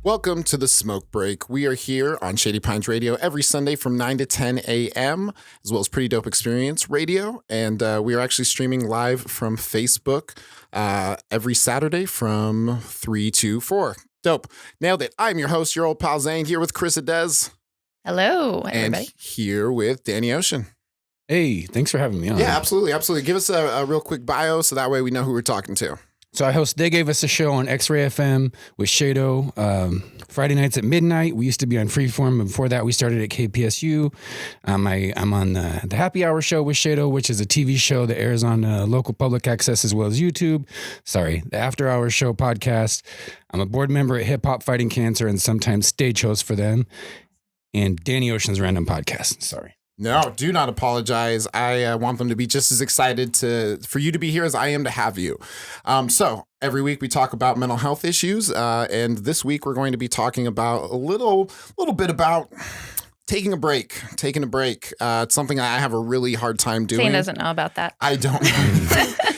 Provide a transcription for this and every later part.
Welcome to the Smoke Break. We are here on Shady Pines Radio every Sunday from 9 to 10 a.m., as well as Pretty Dope Experience Radio. And we are actually streaming live from Facebook every Saturday from 3 to 4. Dope. Nailed it. I'm your host, your old pal Zane, here with Carissa Dez. Hello, everybody. And here with Danny Ocean. Hey, thanks for having me on. Yeah, absolutely. Give us a real quick bio so that way we know who we're talking to. So they gave us a show on X-Ray FM with Shado Friday nights at midnight. We used to be on Freeform. And before that, we started at KPSU. I'm on the Happy Hour show with Shado, which is a TV show that airs on local public access as well as YouTube. The After Hours show podcast. I'm a board member at Hip Hop Fighting Cancer and sometimes stage host for them. And Danny Ocean's Random Podcast. Sorry. No, do not apologize. I want them to be just as excited for you to be here as I am to have you. So every week we talk about mental health issues, and this week we're going to be talking about a little bit about taking a break. It's something I have a really hard time doing. Zane doesn't know about that. I don't.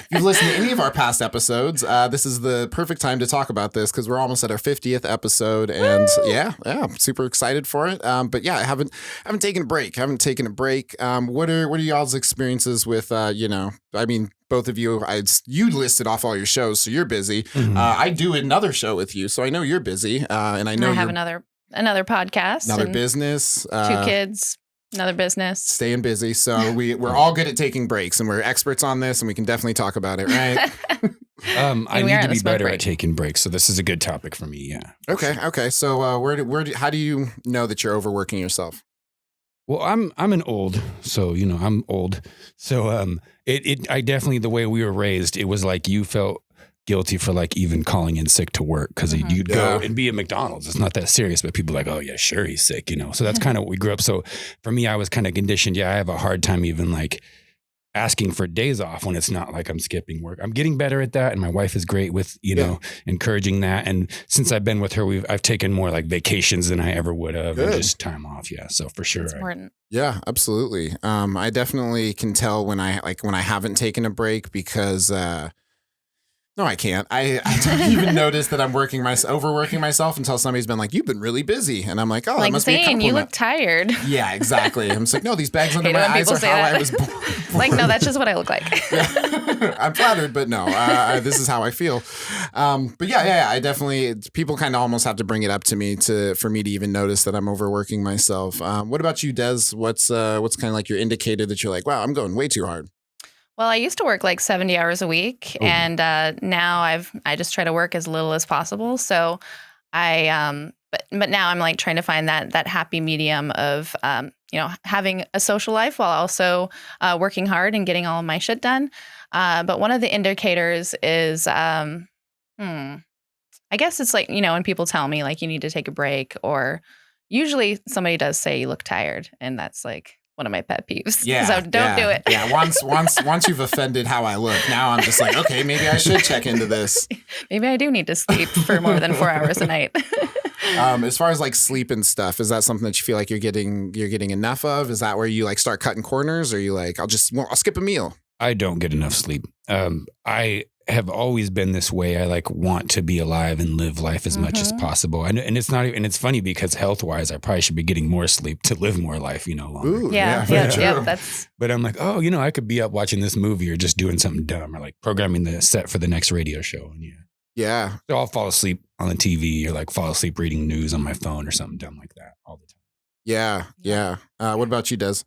If you've listened to any of our past episodes, this is the perfect time to talk about this because we're almost at our 50th episode, and yeah, I'm super excited for it. But yeah, I haven't taken a break. What are y'all's experiences with both of you? You listed off all your shows, so you're busy. Mm-hmm. I do another show with you, so I know you're busy, and I know I have another podcast, another business, 2 kids. Another business. Staying busy. So we're all good at taking breaks, and we're experts on this, and we can definitely talk about it, right? I need to be better at taking breaks, so this is a good topic for me, yeah. Okay. So how do you know that you're overworking yourself? Well, I'm old. So I definitely, the way we were raised, it was like you felt guilty for like even calling in sick to work because you'd go and be at McDonald's. It's not that serious, but people are like, oh yeah, sure, he's sick, So that's kind of what we grew up. So for me, I was kind of conditioned. Yeah, I have a hard time even like asking for days off when it's not like I'm skipping work. I'm getting better at that, and my wife is great with encouraging that. And since I've been with her, I've taken more like vacations than I ever would have, and just time off. Yeah, so for sure, it's important. Yeah, absolutely. I definitely can tell when I haven't taken a break because. No, I can't. I don't even notice that I'm overworking myself until somebody's been like, "You've been really busy," and I'm like, "Oh, that must be a compliment." You look tired. Yeah, exactly. I'm just like, "No, these bags under my eyes are how I was born." Like, no, that's just what I look like. Yeah. I'm flattered, but no, this is how I feel. But yeah, I definitely. People kind of almost have to bring it up to me for me to even notice that I'm overworking myself. What about you, Des? What's kind of like your indicator that you're like, "Wow, I'm going way too hard"? Well, I used to work like 70 hours a week, and now I just try to work as little as possible. So but now I'm like trying to find that happy medium of having a social life while also working hard and getting all of my shit done. But one of the indicators is I guess it's like when people tell me like you need to take a break, or usually somebody does say you look tired, and that's like one of my pet peeves. Yeah. So don't do it. Yeah. Once you've offended how I look, now I'm just like, okay, maybe I should check into this. Maybe I do need to sleep for more than 4 hours a night. As far as like sleep and stuff, is that something that you feel like you're getting enough of? Is that where you like start cutting corners, or you like, I'll skip a meal? I don't get enough sleep. I have always been this way. I like want to be alive and live life as much as possible. And it's not even, and it's funny because health wise, I probably should be getting more sleep to live more life, longer. Ooh, yeah. But I'm like, I could be up watching this movie or just doing something dumb or like programming the set for the next radio show. And yeah. So I'll fall asleep on the TV or like fall asleep reading news on my phone or something dumb like that all the time. Yeah. What about you, Des?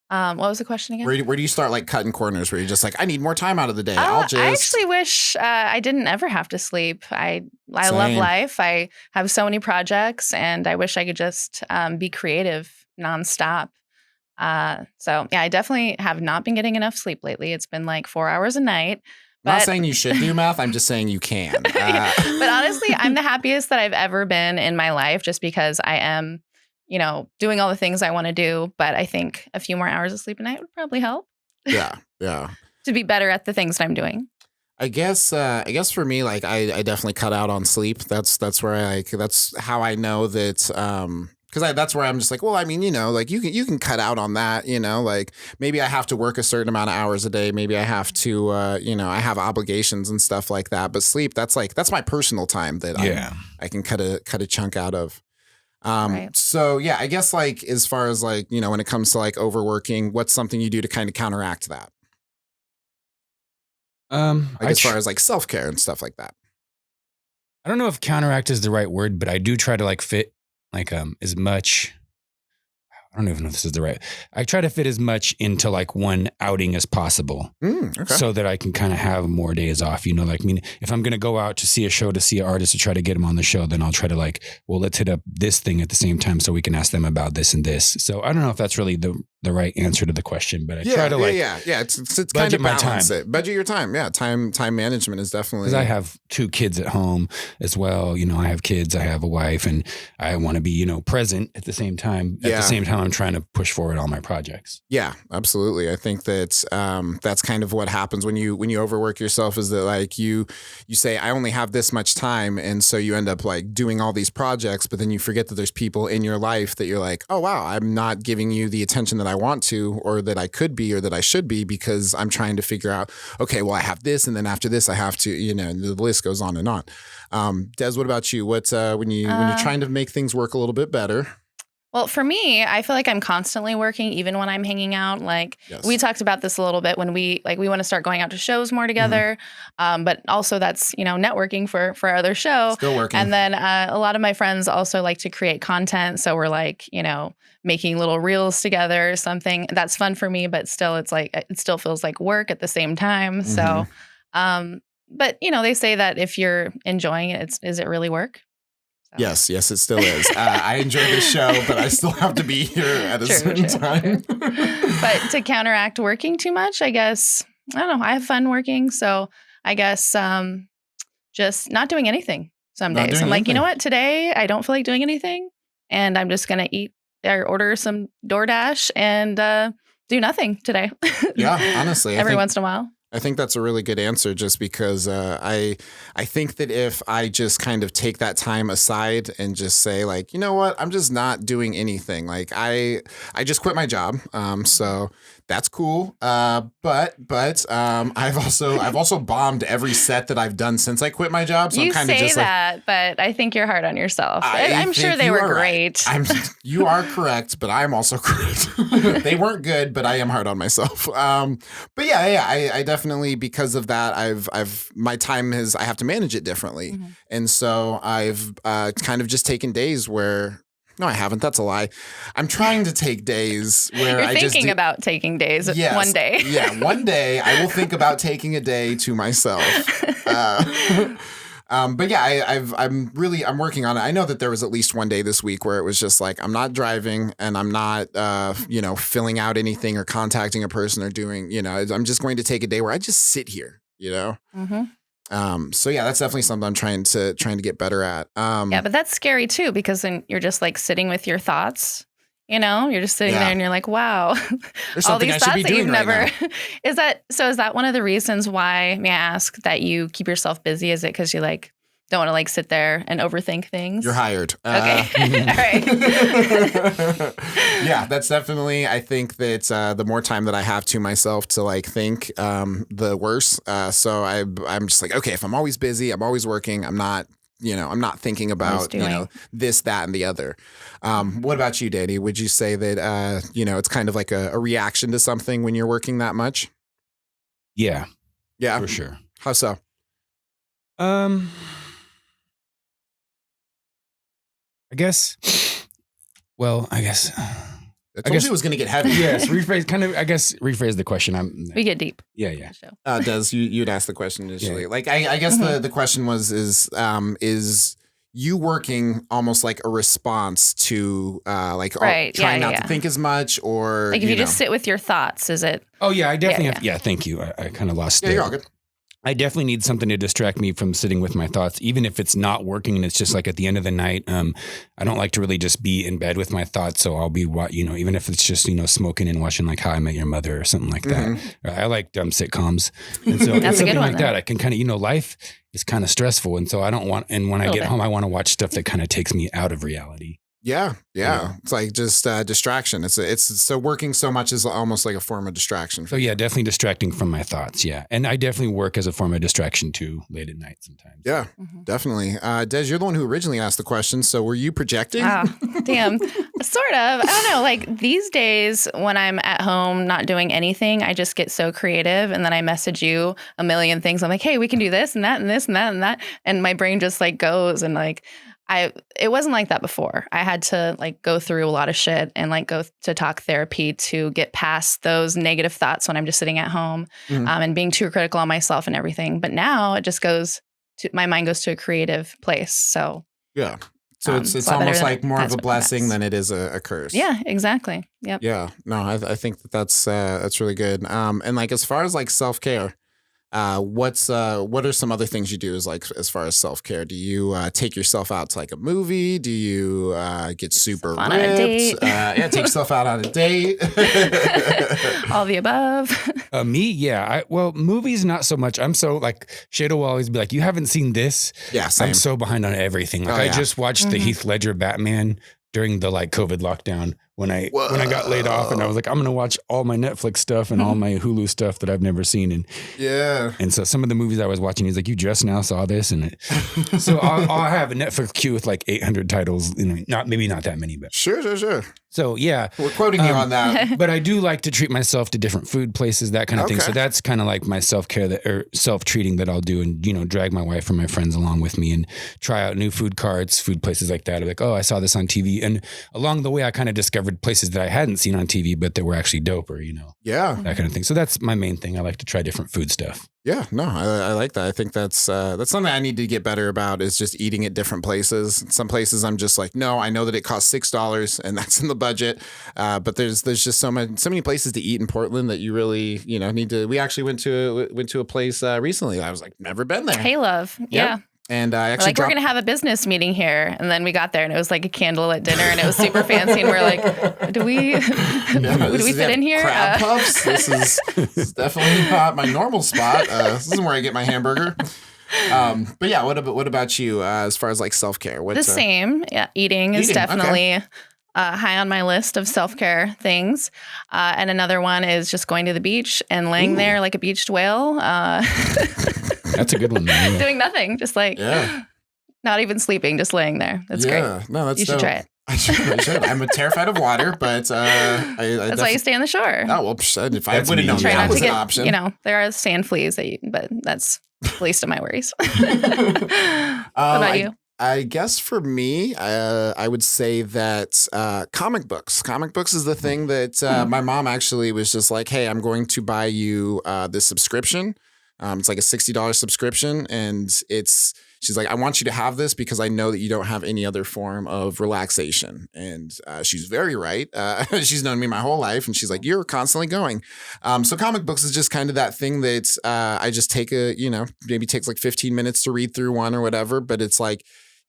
What was the question again? Where do you start like cutting corners where you're just like, I need more time out of the day? I actually wish I didn't ever have to sleep. I love life. I have so many projects, and I wish I could just be creative nonstop. So yeah, I definitely have not been getting enough sleep lately. It's been like 4 hours a night. I'm not saying you should do math. I'm just saying you can. But honestly, I'm the happiest that I've ever been in my life, just because I am doing all the things I want to do. But I think a few more hours of sleep a night would probably help. Yeah. To be better at the things that I'm doing. I guess for me, like I definitely cut out on sleep. That's where that's how I know that Because that's where I'm just like, well, I mean, like you can cut out on that, like maybe I have to work a certain amount of hours a day. Maybe I have to, I have obligations and stuff like that. But sleep, that's my personal time that I can cut a chunk out of. Right. So yeah, I guess like as far as like, when it comes to like overworking, what's something you do to kind of counteract that? As far as like self-care and stuff like that. I don't know if counteract is the right word, but I do try to like fit like as much. I don't even know if this is the right. I try to fit as much into like one outing as possible, so that I can kind of have more days off. Like, I mean, if I'm going to go out to see a show, to see an artist, to try to get them on the show, then I'll try to like, well, let's hit up this thing at the same time so we can ask them about this and this. So I don't know if that's really the right answer to the question, but I try to like, it's kind of balance it. Budget your time. Yeah, time management is definitely. Because I have 2 kids at home as well. I have kids, I have a wife, and I want to be present at the same time. At the same time, I'm trying to push forward all my projects. Yeah, absolutely. I think that that's kind of what happens when you overwork yourself, is that like you say, I only have this much time, and so you end up like doing all these projects, but then you forget that there's people in your life that you're like, oh wow, I'm not giving you the attention that I want to, or that I could be, or that I should be, because I'm trying to figure out, okay, well I have this, and then after this I have to, the list goes on and on. Des, what about you? What's when you're trying to make things work a little bit better? Well, for me, I feel like I'm constantly working, even when I'm hanging out. Like we talked about this a little bit when we want to start going out to shows more together. But also that's, networking for our other show. Still working. And then a lot of my friends also like to create content. So we're like, making little reels together or something. That's fun for me, but still it's like, it still feels like work at the same time. So, but they say that if you're enjoying it, is it really work? Yes, it still is. I enjoy this show, but I still have to be here at a certain time. But to counteract working too much, I guess, I don't know. I have fun working. So I guess just not doing anything some days. I'm like, you know what? Today, I don't feel like doing anything. And I'm just going to eat or order some DoorDash and do nothing today. Yeah, honestly. Every once in a while. I think that's a really good answer, just because I think that if I just kind of take that time aside and just say like, you know what, I'm just not doing anything. Like I just quit my job. So that's cool. But I've also bombed every set that I've done since I quit my job. So you I'm kind of just that, like, but I think you're hard on yourself. I'm sure they were great. Right. You are correct, but I'm also correct. They weren't good, but I am hard on myself. But yeah, I definitely, because of that, my time I have to manage it differently. And so I've kind of just taken days where, no, I haven't. That's a lie. I'm trying to take days where You're thinking about taking days one day. Yeah, one day I will think about taking a day to myself. But yeah, I'm working on it. I know that there was at least one day this week where it was just like, I'm not driving and I'm not, filling out anything or contacting a person or doing, I'm just going to take a day where I just sit here, So yeah, that's definitely something I'm trying to get better at. Yeah, but that's scary too, because then you're just like sitting with your thoughts. You're just sitting there and you're like, wow, all these thoughts that you've never. Is that one of the reasons why, may I ask, that you keep yourself busy? Is it because you like don't want to like sit there and overthink things? You're hired. Okay. All right. Yeah, that's definitely, I think that the more time that I have to myself to like think, the worse. So I'm just like, okay, if I'm always busy, I'm always working, I'm not thinking about, this, that, and the other. What about you, Danny? Would you say that, it's kind of like a reaction to something when you're working that much? Yeah. Yeah. For sure. How so? I guess. I told you it was going to get heavy. Yes, rephrase the question. We get deep. Yeah. Des, you'd ask the question initially. Yeah. Like, I guess the question was, is you working almost like a response to trying not to think as much, or like if you just sit with your thoughts, is it? Oh yeah, I definitely have. Yeah, thank you. I kind of lost it. Yeah, you're all good. I definitely need something to distract me from sitting with my thoughts, even if it's not working and it's just like at the end of the night. I don't like to really just be in bed with my thoughts. So I'll be, even if it's just, smoking and watching like How I Met Your Mother or something like that. I like dumb sitcoms. And so that's something like that. I can kind of, life is kind of stressful. And so I don't want, and when I get home, I want to watch stuff that kind of takes me out of reality. Yeah. Yeah. It's like just distraction. It's so working so much is almost like a form of distraction. So yeah, definitely distracting from my thoughts. Yeah. And I definitely work as a form of distraction too, late at night sometimes. Yeah, definitely. Des, you're the one who originally asked the question. So were you projecting? Wow, damn. Sort of. I don't know. Like these days when I'm at home not doing anything, I just get so creative and then I message you a million things. I'm like, hey, we can do this and that and this and that and that. And my brain just like goes and like it wasn't like that before. I had to like go through a lot of shit and like go to talk therapy to get past those negative thoughts when I'm just sitting at home and being too critical on myself and everything. But now it just goes to my mind goes to a creative place. So yeah. So it's almost like more of a blessing than it is a curse. Yeah, exactly. Yep. Yeah. No, I think that's really good. And like as far as like self-care, what are some other things you do as far as self-care? Do you take yourself out to like a movie? Do you get super ripped? On a date. Take yourself out on a date. All the above. Me, yeah. Movies, not so much. I'm so like, Shade will always be like, you haven't seen this? Yeah, same. I'm so behind on everything. Like I just watched the Heath Ledger Batman during the like COVID lockdown when I got laid off, and I was like, I'm gonna watch all my Netflix stuff and all my Hulu stuff that I've never seen, and so some of the movies I was watching, he's like, you just now saw this, and so I'll have a Netflix queue with like 800 titles, maybe not that many, but sure. So yeah, we're quoting you on that. But I do like to treat myself to different food places, that kind of thing. So that's kind of like my self-care or self-treating that I'll do, and drag my wife or my friends along with me and try out new food carts, food places like that. I'm like, oh, I saw this on TV, and along the way, I kind of discovered places that I hadn't seen on TV, but that were actually doper, that kind of thing. So that's my main thing. I like to try different food stuff. Yeah, no, I like that. I think that's something I need to get better about is just eating at different places. Some places I'm just like, no, I know that it costs $6 and that's in the budget. But there's just so many places to eat in Portland that you really, need to. We actually went to a place recently. I was like, never been there. Hey, love. Yep. Yeah. And I actually we're going to have a business meeting here. And then we got there and it was like a candlelit dinner and it was super fancy. And we're like, do we fit in here? Crab puffs. This is definitely not my normal spot. This isn't where I get my hamburger. But yeah, what about you as far as like self-care? The same. Yeah. Eating is definitely high on my list of self-care things. And another one is just going to the beach and laying there like a beached whale. That's a good one. Yeah. Doing nothing, just like not even sleeping, just laying there. That's great. No, that's you should try it. I should. I'm terrified of water, but that's why you stay on the shore. Oh well, if I would have known that was an option. There are sand fleas but that's the least of my worries. What about you? I guess for me, I would say that comic books. Comic books is the thing that my mom actually was just like, hey, I'm going to buy you this subscription. It's like a $60 subscription, and she's like, I want you to have this because I know that you don't have any other form of relaxation. And she's very right. She's known me my whole life, and she's like, you're constantly going. So comic books is just kind of that thing that I just take maybe takes like 15 minutes to read through one or whatever, but it's like,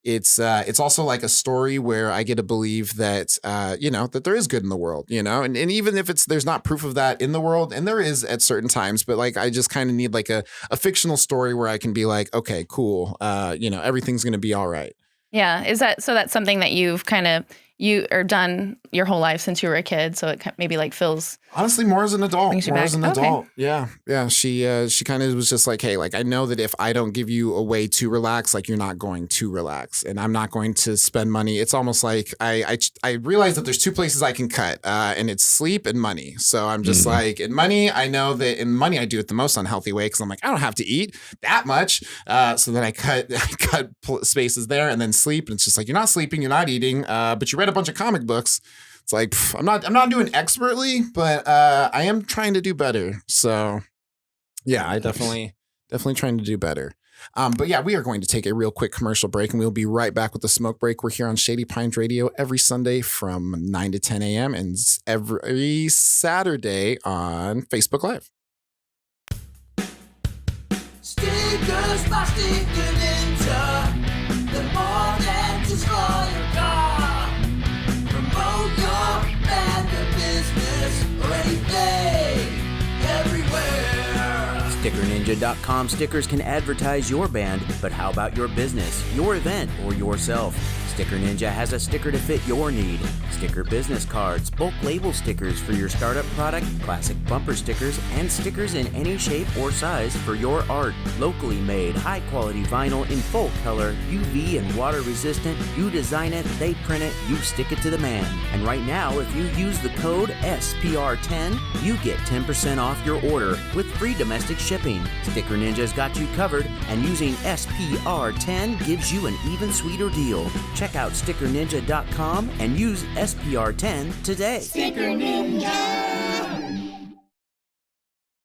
it's also like a story where I get to believe that, that there is good in the world, and even if there's not proof of that in the world, and there is at certain times, but like, I just kind of need like a fictional story where I can be like, okay, cool. Everything's going to be all right. Yeah. That's something that you've kind of, you are done your whole life since you were a kid. So it maybe like feels. Honestly, more as an adult. Okay. Yeah. Yeah. She kind of was just like, hey, like, I know that if I don't give you a way to relax, like you're not going to relax, and I'm not going to spend money. It's almost like I realize that there's two places I can cut, and it's sleep and money. So I'm just like, in money, I know that in money, I do it the most unhealthy way. Cause I'm like, I don't have to eat that much. So then I cut spaces there, and then sleep. And it's just like, you're not sleeping, you're not eating, but you read a bunch of comic books. It's like, I'm not doing expertly, but I am trying to do better. So yeah, I definitely trying to do better. But yeah, we are going to take a real quick commercial break, and we'll be right back with the Smoke Break. We're here on Shady Pines Radio every Sunday from 9 to 10 a.m. and every Saturday on Facebook Live. Stickers by Sticker Ninja. They're more than just for your car. Promote your band or business or anything everywhere. StickerNinja.com stickers can advertise your band, but how about your business, your event, or yourself? Sticker Ninja has a sticker to fit your need. Sticker business cards, bulk label stickers for your startup product, classic bumper stickers, and stickers in any shape or size for your art. Locally made, high-quality vinyl in full color, UV and water resistant. You design it, they print it, you stick it to the man. And right now, if you use the code SPR10, you get 10% off your order with free domestic shipping. Sticker Ninja's got you covered, and using SPR10 gives you an even sweeter deal. Check out stickerninja.com and use SPR10 today. Sticker Ninja!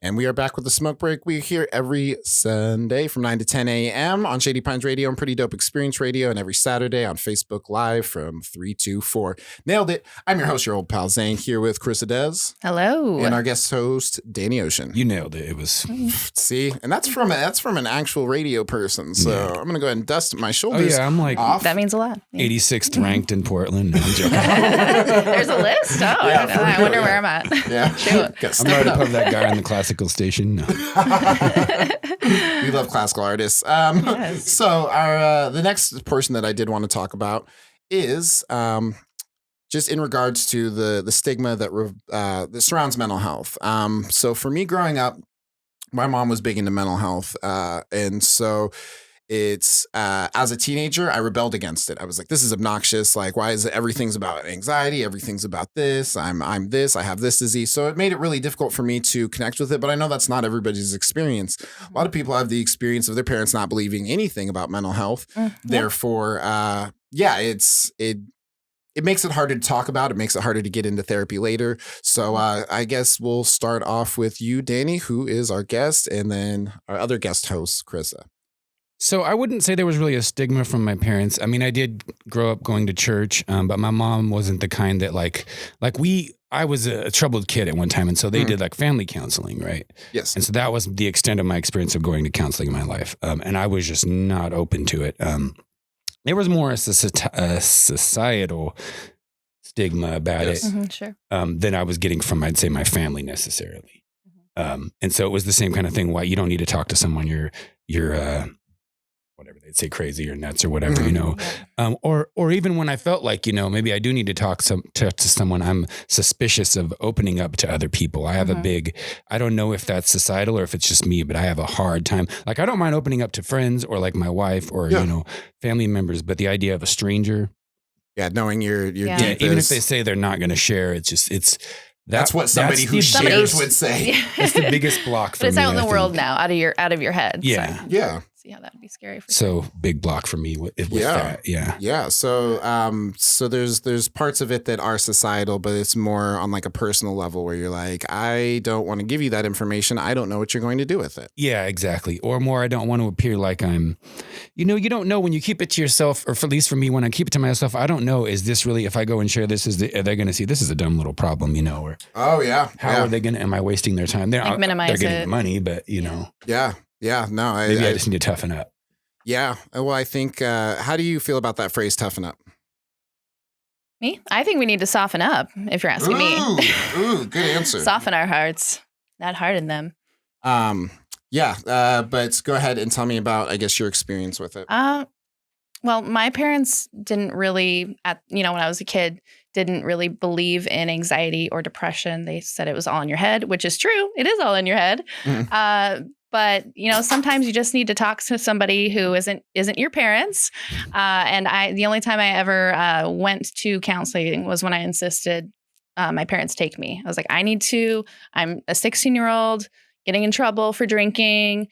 And we are back with the Smoke Break. We're here every Sunday from 9 to 10 a.m. on Shady Pines Radio and Pretty Dope Experience Radio, and every Saturday on Facebook Live from 3 to 4. Nailed it. I'm your host, your old pal Zane, here with Carissa Dez. Hello. And our guest host, Danny Ocean. You nailed it. It was See, and that's from an actual radio person. So I'm gonna go ahead and dust my shoulders. I'm like off. That means a lot. Yeah. 86th ranked in Portland. No, I'm joking. There's a list. Oh, Yeah, I don't know. for I real, wonder yeah. where I'm at. Yeah, Shoot. Gotta I'm step right it up. above that guy on the classical station. No. We love classical artists. Yes. So our the next portion that I did want to talk about is just in regards to the stigma that surrounds mental health. So for me growing up, my mom was big into mental health, and so it's as a teenager, I rebelled against it. I was like, this is obnoxious. Like, why is it everything's about anxiety? Everything's about this. I'm this. I have this disease. So it made it really difficult for me to connect with it. But I know that's not everybody's experience. A lot of people have the experience of their parents not believing anything about mental health. Therefore, it makes it harder to talk about. It makes it harder to get into therapy later. So I guess we'll start off with you, Danny, who is our guest, and then our other guest host, Carissa. So I wouldn't say there was really a stigma from my parents. I mean, I did grow up going to church, but my mom wasn't the kind that I was a troubled kid at one time. And so they did like family counseling, right? Yes. And so that was the extent of my experience of going to counseling in my life. And I was just not open to it. There was more a societal stigma about it Sure. than I was getting from, I'd say, my family necessarily. And so it was the same kind of thing. Why you don't need to talk to someone you're whatever they'd say, crazy or nuts or whatever, you know, or even when I felt like, you know, maybe I do need to talk to someone, I'm suspicious of opening up to other people. I have I don't know if that's societal or if it's just me, but I have a hard time. Like, I don't mind opening up to friends or like my wife or, you know, family members, but the idea of a stranger. Yeah. Knowing your Yeah. deepest, Even if they say they're not going to see that's what somebody who shares would say. It's the biggest block for me. But it's out in I the world think. now, out of your head. Yeah. So, Yeah. see how that would be scary for So big block for me with that. Yeah. Yeah. So so there's parts of it that are societal, but it's more on like a personal level where you're like, I don't want to give you that information. I don't know what you're going to do with it. Yeah, exactly. Or more, I don't want to appear like I'm, you know, you don't know when you keep it to yourself, or at least for me, when I keep it to myself, I don't know, is this really, if I go and share this, are they going to see this is a dumb little problem, you know, or Oh yeah. how are they going to, am I wasting their time? They're minimize getting it. the money, but you know, Yeah. Yeah. No, maybe I just need to toughen up. yeah. Well, I think, how do you feel about that phrase, toughen up? me. I think we need to soften up, if you're asking me. Ooh, good answer. Soften our hearts, not harden them. Yeah. But go ahead and tell me about, I guess, your experience with it. Well, my parents didn't really, when I was a kid, didn't really believe in anxiety or depression. They said it was all in your head, which is true. It is all in your head. But, you know, sometimes you just need to talk to somebody who isn't your parents. And the only time I ever went to counseling was when I insisted my parents take me. I was like, I'm a 16-year-old getting in trouble for drinking.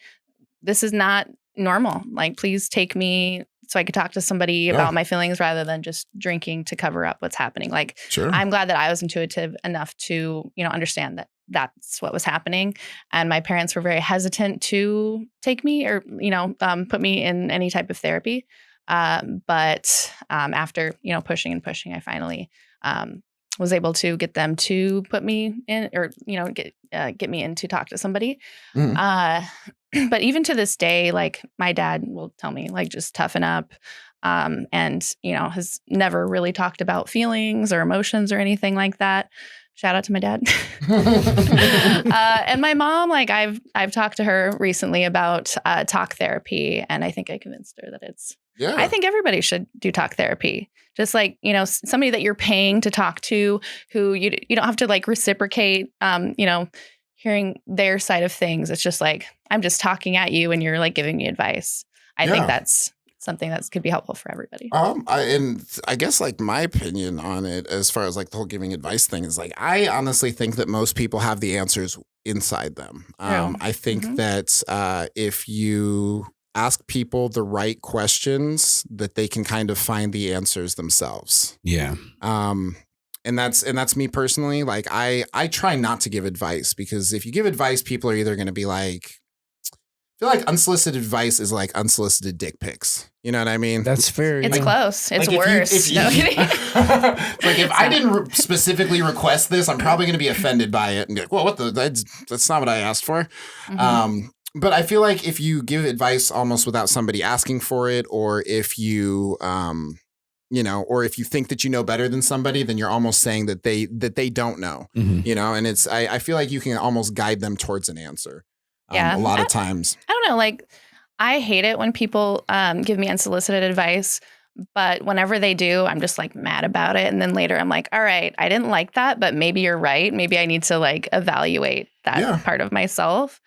This is not normal. Like, please take me so I could talk to somebody about my feelings rather than just drinking to cover up what's happening. Like, Sure. I'm glad that I was intuitive enough to, understand that that's what was happening. And my parents were very hesitant to take me or, put me in any type of therapy. But after, pushing and pushing, I finally was able to get them to put me in or, get me in to talk to somebody. But even to this day, like, my dad will tell me, like, just toughen up. And, has never really talked about feelings or emotions or anything like that. Shout out to my dad. And my mom, like I've talked to her recently about talk therapy, and I think I convinced her that I think everybody should do talk therapy. Just like, you know, somebody that you're paying to talk to, who you don't have to like reciprocate, you know, hearing their side of things. It's just like, I'm just talking at you and you're like giving me advice. I think that's something that could be helpful for everybody. I guess like my opinion on it, as far as like the whole giving advice thing, is like, I honestly think that most people have the answers inside them. I think that if you ask people the right questions, that they can kind of find the answers themselves. Yeah. And that's me personally. Like I try not to give advice, because if you give advice, people are either going to be like, I feel like unsolicited advice is like unsolicited dick pics. You know what I mean? That's fair. It's close. It's like worse. Like if I didn't specifically request this, I'm probably going to be offended by it and be like, well, that's not what I asked for. But I feel like if you give advice almost without somebody asking for it, or if you, you know, or if you think that you know better than somebody, then you're almost saying that they don't know, you know, and I feel like you can almost guide them towards an answer. A lot of times. I don't know. Like, I hate it when people give me unsolicited advice, but whenever they do, I'm just like mad about it. And then later I'm like, all right, I didn't like that, but maybe you're right. Maybe I need to like evaluate that part of myself.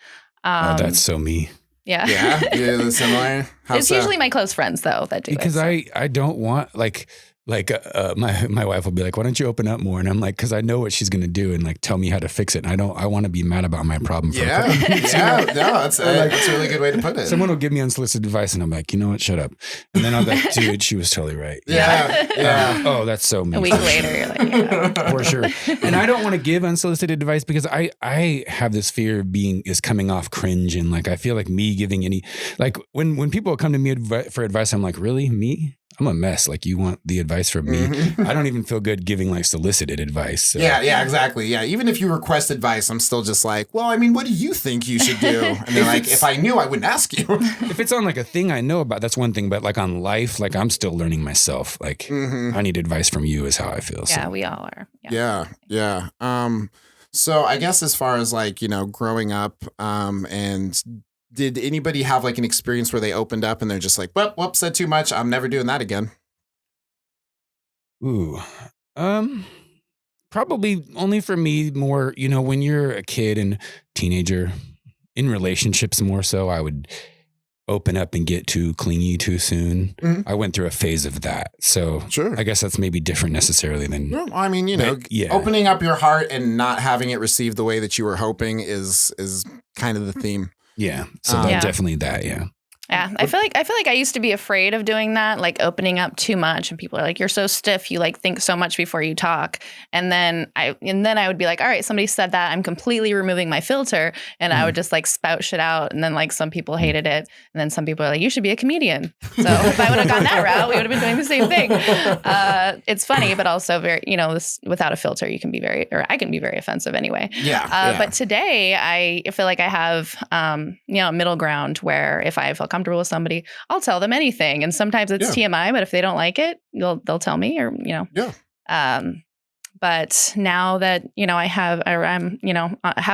That's so me. Yeah. Yeah, similar. It's usually my close friends though that do because it. I don't want like my wife will be like, why don't you open up more? And I'm like, because I know what she's going to do and like tell me how to fix it. And I want to be mad about my problem. For no, that's a really good way to put it. Someone will give me unsolicited advice and I'm like, you know what, shut up. And then I'm like, dude, she was totally right. Yeah. Oh, that's so me. A week later, you're like, yeah. For sure. And I don't want to give unsolicited advice because I have this fear of coming off cringe. And like, I feel like me giving any, like when people come to me for advice, I'm like, really? Me? I'm a mess. Like, you want the advice from me? I don't even feel good giving like solicited advice. So. Yeah, exactly. Yeah. Even if you request advice, I'm still just like, well, I mean, what do you think you should do? And they're like, if I knew, I wouldn't ask you. If it's on like a thing I know about, that's one thing. But like on life, like I'm still learning myself. Like I need advice from you is how I feel. Yeah, so. we all are. Yeah. So I guess as far as like, you know, growing up and did anybody have like an experience where they opened up and they're just like, whoop, said too much. I'm never doing that again. Ooh, probably only for me more, you know, when you're a kid and teenager in relationships more so, I would open up and get too clingy too soon. I went through a phase of that. So sure. I guess that's maybe different necessarily than. Well, I mean, you know, opening up your heart and not having it received the way that you were hoping is kind of the theme. Yeah. So definitely that. Yeah. Yeah, I feel like I used to be afraid of doing that, like opening up too much, and people are like, "You're so stiff. You like think so much before you talk." And then I would be like, "All right, somebody said that. I'm completely removing my filter," and I would just like spout shit out. And then like some people hated it, and then some people are like, "You should be a comedian." So if I would have gone that route, we would have been doing the same thing. It's funny, but also very, you know, without a filter, I can be very offensive anyway. Yeah. But today, I feel like I have you know, a middle ground where if I feel comfortable with somebody, I'll tell them anything. And sometimes it's TMI, but if they don't like it, they'll tell me, or, you know. Yeah. But now that, you know, I have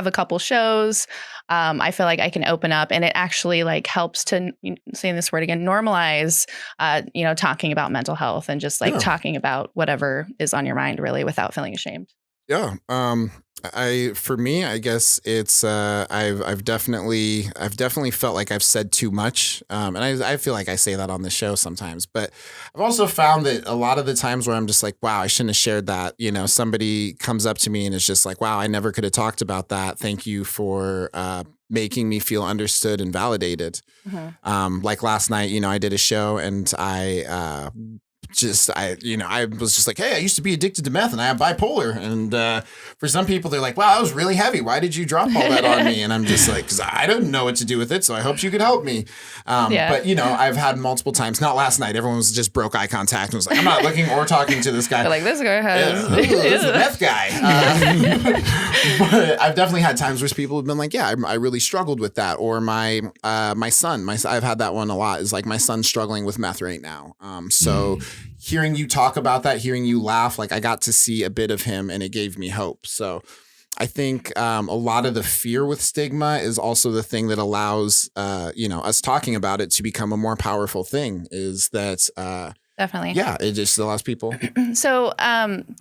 a couple shows, I feel like I can open up, and it actually like helps to, saying this word again, normalize, you know, talking about mental health and just like talking about whatever is on your mind really without feeling ashamed. Yeah. For me, I guess it's, I've definitely felt like I've said too much. And I feel like I say that on the show sometimes, but I've also found that a lot of the times where I'm just like, wow, I shouldn't have shared that. You know, somebody comes up to me and it's just like, wow, I never could have talked about that. Thank you for, making me feel understood and validated. Like last night, you know, I did a show and I was just like, hey, I used to be addicted to meth and I have bipolar. And for some people, they're like, wow, that was really heavy. Why did you drop all that on me? And I'm just like, because I don't know what to do with it. So I hoped you could help me. But, you know, I've had multiple times, not last night. Everyone was just broke eye contact and was like, I'm not looking or talking to this guy. They're like, this guy has. This is a meth guy. But I've definitely had times where people have been like, yeah, I really struggled with that. Or my son, I've had that one a lot, is like my son's struggling with meth right now. So hearing you talk about that, hearing you laugh, like I got to see a bit of him and it gave me hope. So I think a lot of the fear with stigma is also the thing that allows, us talking about it to become a more powerful thing, is that Definitely. Yeah, it just allows people. So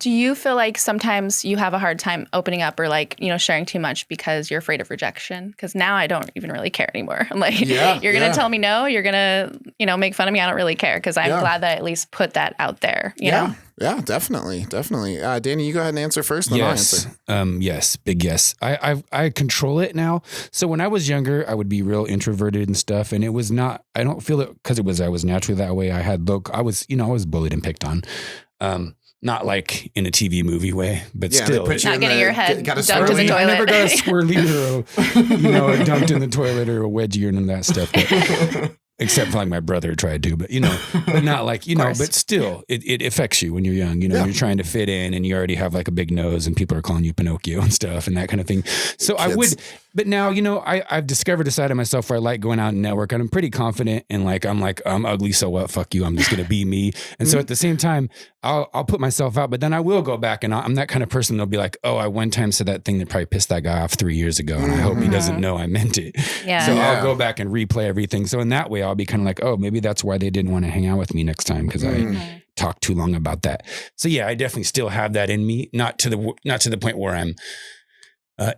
do you feel like sometimes you have a hard time opening up or like, sharing too much because you're afraid of rejection? Because now I don't even really care anymore. I'm like, you're going to tell me no, you're going to, make fun of me. I don't really care because I'm glad that I at least put that out there, you know? Yeah, definitely. Danny, you go ahead and answer first. Then Yes. I'll answer. Yes. Big yes. I control it now. So when I was younger, I would be real introverted and stuff. And it was not, I don't feel it because I was naturally that way. I was bullied and picked on. Not like in a TV movie way, but still. Not getting your head dunked in the toilet. I never got a swirly or dunked in the toilet or a wedgie or none of that stuff. But, except for like my brother tried to, but but not like, but still it affects you when you're young, you're trying to fit in and you already have like a big nose and people are calling you Pinocchio and stuff and that kind of thing. So but now, I've discovered a side of myself where I like going out and network and I'm pretty confident and I'm ugly. So what? Fuck you. I'm just going to be me. And so at the same time, I'll put myself out, but then I will go back and I'm that kind of person that'll be like, oh, I one time said that thing that probably pissed that guy off 3 years ago. And I hope he doesn't know I meant it. Yeah. So I'll go back and replay everything. So in that way, I'll be kind of like, oh, maybe that's why they didn't want to hang out with me next time. Cause I talked too long about that. So yeah, I definitely still have that in me. Not to the point where I'm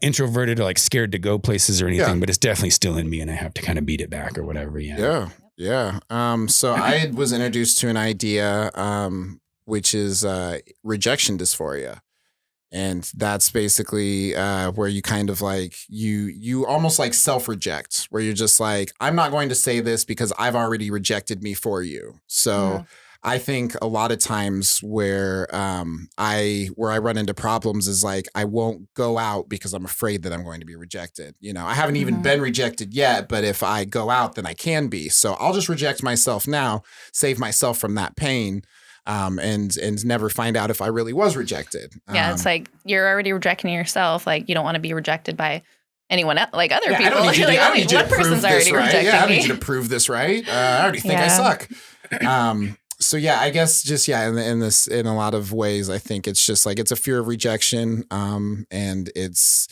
introverted or like scared to go places or anything, but it's definitely still in me and I have to kind of beat it back or whatever. Yeah. So I was introduced to an idea, which is rejection dysphoria. And that's basically where you kind of like, you almost like self-reject, where you're just like, I'm not going to say this because I've already rejected me for you. So I think a lot of times where I run into problems is like, I won't go out because I'm afraid that I'm going to be rejected. I haven't even been rejected yet, but if I go out, then I can be. So I'll just reject myself now, save myself from that pain. And never find out if I really was rejected. Yeah, it's like you're already rejecting yourself. Like you don't want to be rejected by anyone else, like other people. I don't need you like, I don't need you to prove this right. Yeah, I don't me. need you to prove this right. I already think I suck. So yeah, I guess just in a lot of ways, I think it's just like it's a fear of rejection, and it's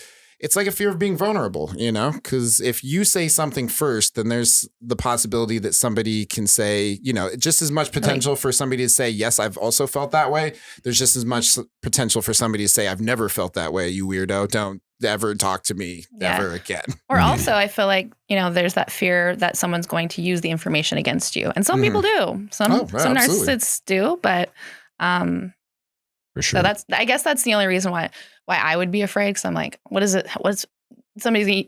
like a fear of being vulnerable, because if you say something first, then there's the possibility that somebody can say, just as much potential for somebody to say, yes, I've also felt that way. There's just as much potential for somebody to say, I've never felt that way, you weirdo. Don't ever talk to me ever again. Or also, I feel like, there's that fear that someone's going to use the information against you. And some people do. Some narcissists do, but for sure. So I guess that's the only reason why I would be afraid, because I'm like, what's somebody's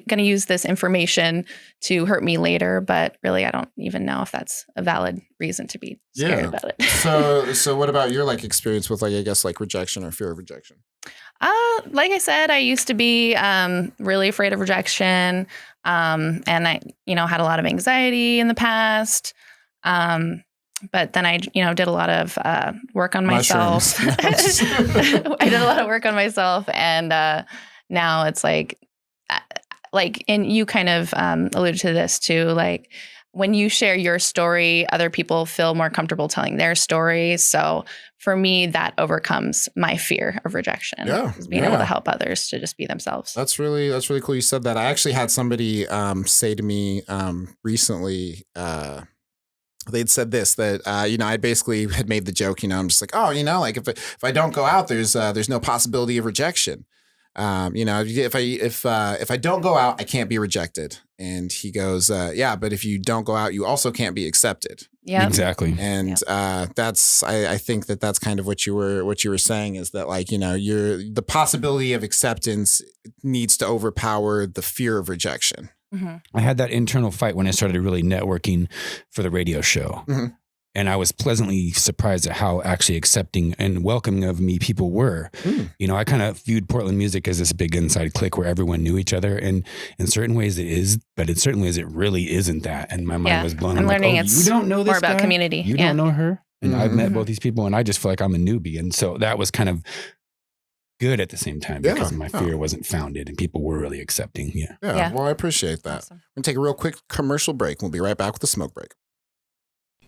going to use this information to hurt me later? But really, I don't even know if that's a valid reason to be scared about it. So what about your experience with I guess rejection or fear of rejection? Like I said, I used to be really afraid of rejection, and I had a lot of anxiety in the past. But then I, did a lot of work on myself. I did a lot of work on myself, and now it's like, and you kind of alluded to this too. Like when you share your story, other people feel more comfortable telling their story. So for me, that overcomes my fear of rejection. Being able to help others to just be themselves. That's really cool. You said that. I actually had somebody say to me recently. They'd said this, that, I basically had made the joke, I'm just like, oh, if I don't go out, there's no possibility of rejection. If I don't go out, I can't be rejected. And he goes, yeah, but if you don't go out, you also can't be accepted. Yeah, exactly. And that's, I think that's kind of what you were saying, is that the possibility of acceptance needs to overpower the fear of rejection. Mm-hmm. I had that internal fight when I started really networking for the radio show. Mm-hmm. And I was pleasantly surprised at how actually accepting and welcoming of me people were. I kind of viewed Portland music as this big inside clique where everyone knew each other. And in certain ways it is, but in certain ways it really isn't that. And my mind was blown. I'm learning it's you don't know this more about guy? community. You don't know her? And I've met both these people and I just feel like I'm a newbie. And so that was kind of good at the same time because my fear wasn't founded and people were really accepting. Yeah. Well, I appreciate that. Awesome. We're going to take a real quick commercial break. We'll be right back with the smoke break.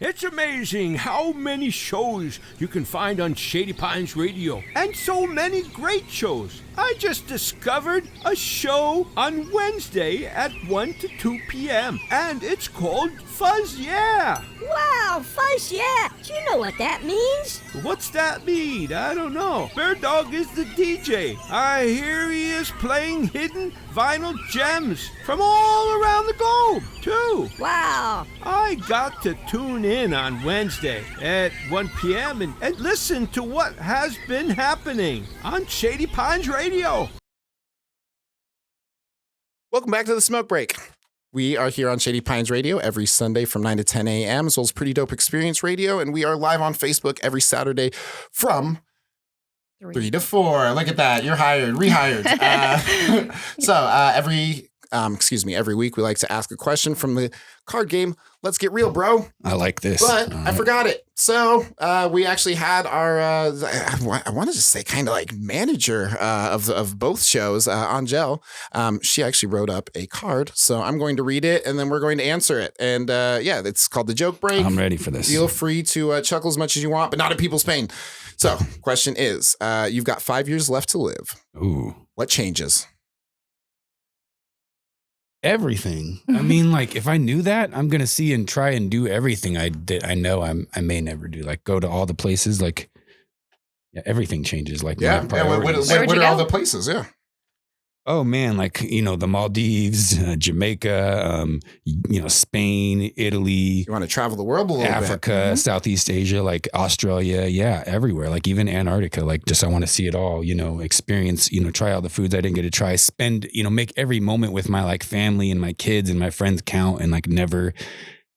It's amazing how many shows you can find on Shady Pines Radio, and so many great shows. I just discovered a show on Wednesday at 1 to 2 p.m., and it's called Fuzz Yeah. Wow, Fuzz Yeah. Do you know what that means? What's that mean? I don't know. Bird Dog is the DJ. I hear he is playing hidden vinyl gems from all around the globe, too. Wow. I got to tune in on Wednesday at 1 p.m. and listen to what has been happening on Shady Pines Radio. Welcome back to the Smoke Break. We are here on Shady Pines Radio every Sunday from 9 to 10 a.m. as well as Pretty Dope Experience Radio. And we are live on Facebook every Saturday from 3 to 4. Look at that. You're hired, rehired. Every week we like to ask a question from the card game. Let's get real, bro. I like this. But I forgot it. So we actually had our, I want to just say kind of like manager of both shows, Angel. She actually wrote up a card. So I'm going to read it and then we're going to answer it. And it's called the Joke Break. I'm ready for this. Feel free to chuckle as much as you want, but not at people's pain. So question is, you've got 5 years left to live. Ooh. What changes? Everything. I mean, like, if I knew that, I'm going to see and try and do everything I know I may never do. Like, go to all the places. Like, everything changes. Like, Yeah. my priorities. What are all the places? Yeah. Oh man, like, the Maldives, Jamaica, Spain, Italy. You want to travel the world a little bit. Africa, Southeast Asia, like Australia, everywhere. Like even Antarctica, like just I want to see it all, experience, try all the foods I didn't get to try, spend, make every moment with my like family and my kids and my friends count and like never